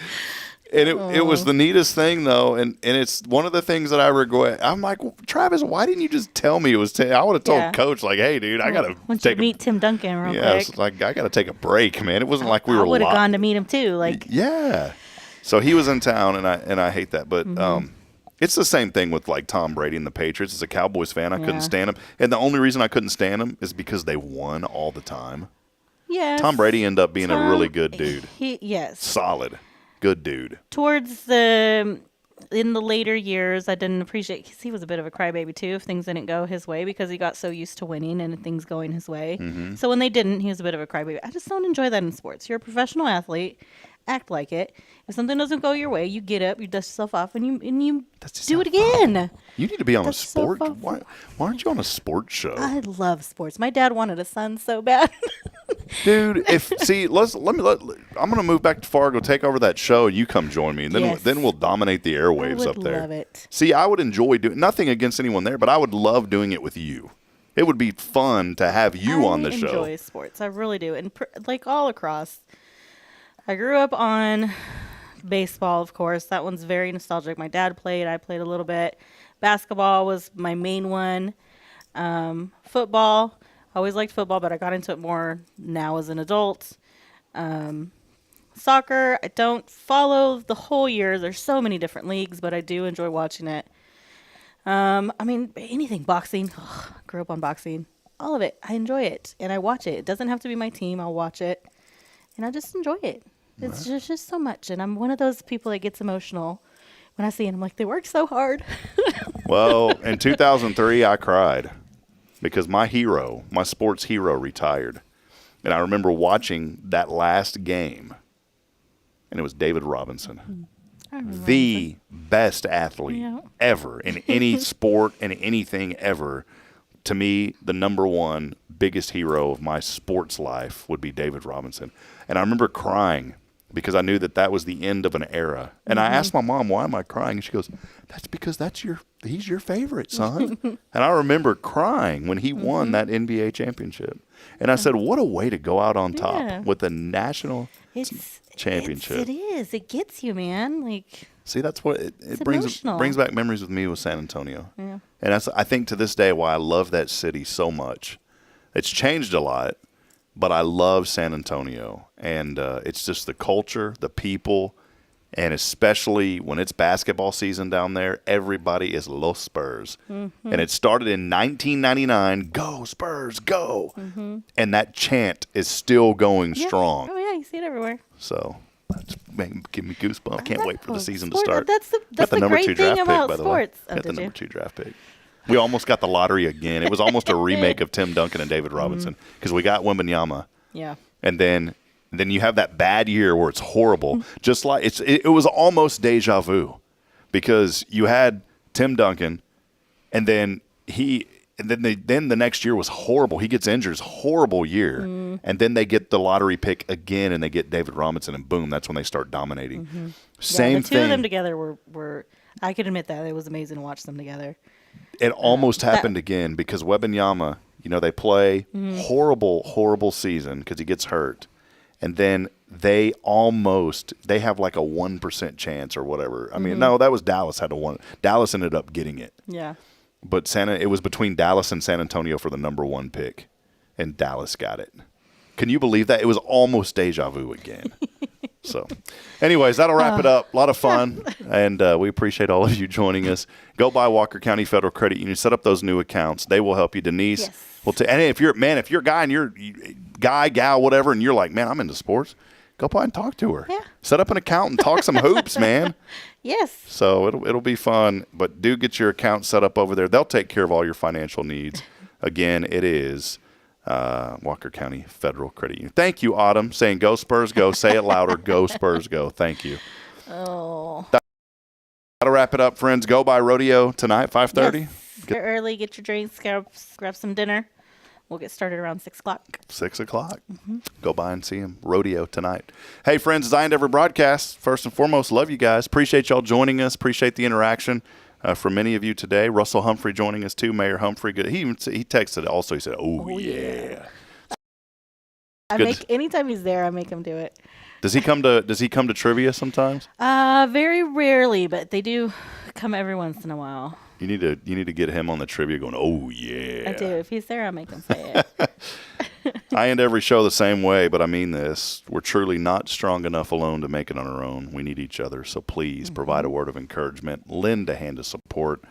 And it was the neatest thing, though, and it's one of the things that I regret. I'm like, well, Travis, why didn't you just tell me it was I would have told Coach, like, hey, dude, I got to meet Tim Duncan real quick. It's like, I got to take a break, man. It wasn't like we were I would have gone to meet him, too. Like, yeah. So he was in town, and I hate that. But it's the same thing with, like, Tom Brady and the Patriots. As a Cowboys fan, I couldn't stand him. And the only reason I couldn't stand him is because they won all the time. Yes. Tom Brady ended up being a really good dude. Yes. Solid. Good dude. Towards in the later years, I didn't appreciate, because he was a bit of a crybaby too if things didn't go his way, because he got so used to winning and things going his way. So when they didn't, he was a bit of a crybaby. I just don't enjoy that in sports. You're a professional athlete. Act like it. If something doesn't go your way, you get up, you dust yourself off, and you do it again. You need to be on a sport. Why aren't you on a sports show? I love sports. My dad wanted a son so bad. Dude, I'm gonna move back to Fargo, take over that show, and you come join me, and then we'll dominate the airwaves up there. I would love it. See, I would enjoy doing nothing against anyone there, but I would love doing it with you. It would be fun to have you on the show. I enjoy sports. I really do, and like all across. I grew up on baseball, of course. That one's very nostalgic. My dad played. I played a little bit. Basketball was my main one. Football. I always liked football, but I got into it more now as an adult. Soccer, I don't follow the whole year. There's so many different leagues, but I do enjoy watching it. I mean, anything. Boxing. I grew up on boxing. All of it. I enjoy it, and I watch it. It doesn't have to be my team. I'll watch it, and I just enjoy it. It's just so much, and I'm one of those people that gets emotional when I see it. I'm like, they work so hard. Well, in 2003, I cried because my sports hero, retired. And I remember watching that last game, and it was David Robinson, the best athlete ever in any sport and anything ever. To me, the number one biggest hero of my sports life would be David Robinson. And I remember crying because I knew that was the end of an era. And I asked my mom, why am I crying? And she goes, that's because he's your favorite, son. And I remember crying when he won that NBA championship. And I said, what a way to go out on top with the national championship. It is. It gets you, man. Like, see, that's what it brings back memories with me with San Antonio. Yeah. And I think to this day why I love that city so much. It's changed a lot, but I love San Antonio. And it's just the culture, the people, and especially when it's basketball season down there, everybody is Los Spurs. And it started in 1999, go Spurs, go. And that chant is still going strong. Oh, yeah, you see it everywhere. So that's give me goosebumps. I can't wait for the season to start. That's the number great 2 thing draft about pick, by the sports. way. Got the number 2 draft pick. We almost got the lottery again. It was almost a remake of Tim Duncan and David Robinson because we got Wembanyama. Yeah. And then you have that bad year where it's horrible. Just like it was almost deja vu because you had Tim Duncan, and then the next year was horrible. He gets injured. It's a horrible year. And then they get the lottery pick again, and they get David Robinson, and boom, that's when they start dominating. Same the two of them together were I can admit that. It was amazing to watch them together. It almost happened again because Wembanyama, they play horrible season because he gets hurt. And then they have like a 1% chance or whatever. I mean, no, that was Dallas had a 1. Dallas ended up getting it. Yeah. But it was between Dallas and San Antonio for the number 1 pick, and Dallas got it. Can you believe that? It was almost deja vu again. So, anyways, that'll wrap it up. A lot of fun, and we appreciate all of you joining us. Go by Walker County Federal Credit Union. Set up those new accounts. They will help you. Denise will. And if you're a guy and you're gal, whatever, and you're like, man, I'm into sports, go by and talk to her. Yeah. Set up an account and talk some hoops, man. Yes. So it'll be fun, but do get your account set up over there. They'll take care of all your financial needs. Again, it is Walker County Federal Credit Union. Thank you, Autumn, saying go Spurs go. Say it louder. Go Spurs go. Thank you. Oh. Gotta wrap it up, friends. Go by rodeo tonight, 5:30. Yes. Get early, get your drinks, grab some dinner. We'll get started around 6 o'clock. 6 o'clock. Go by and see him. Rodeo tonight. Hey, friends, as I end every broadcast, first and foremost, love you guys. Appreciate y'all joining us. Appreciate the interaction from many of you today. Russell Humphrey joining us, too. Mayor Humphrey. Good. He texted also. He said, oh yeah. Anytime he's there, I make him do it. Does he come to trivia sometimes? Very rarely, but they do come every once in a while. You need to get him on the trivia going, oh yeah. I do. If he's there, I make him say it. I end every show the same way, but I mean this. We're truly not strong enough alone to make it on our own. We need each other. So please provide a word of encouragement. Lend a hand of support.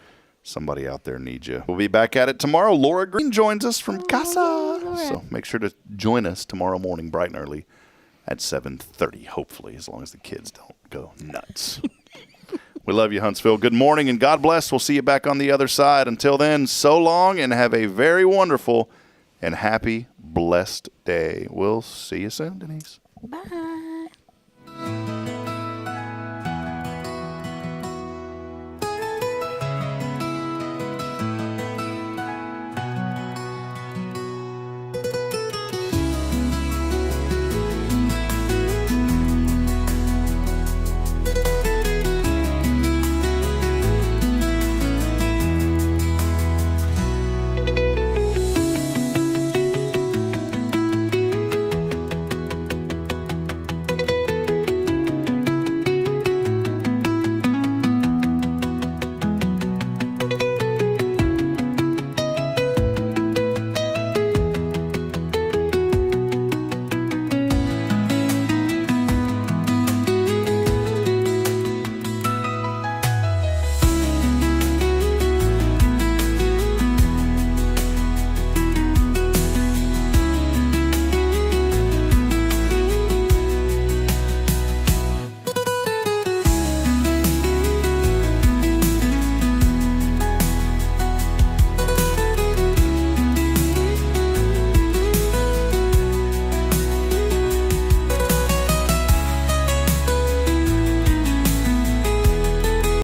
Somebody out there needs you. We'll be back at it tomorrow. Laura Green joins us from Casa. So make sure to join us tomorrow morning, bright and early at 7:30, hopefully, as long as the kids don't go nuts. We love you, Huntsville. Good morning and God bless. We'll see you back on the other side. Until then, so long and have a very wonderful and happy, blessed day. We'll see you soon, Denise. Bye.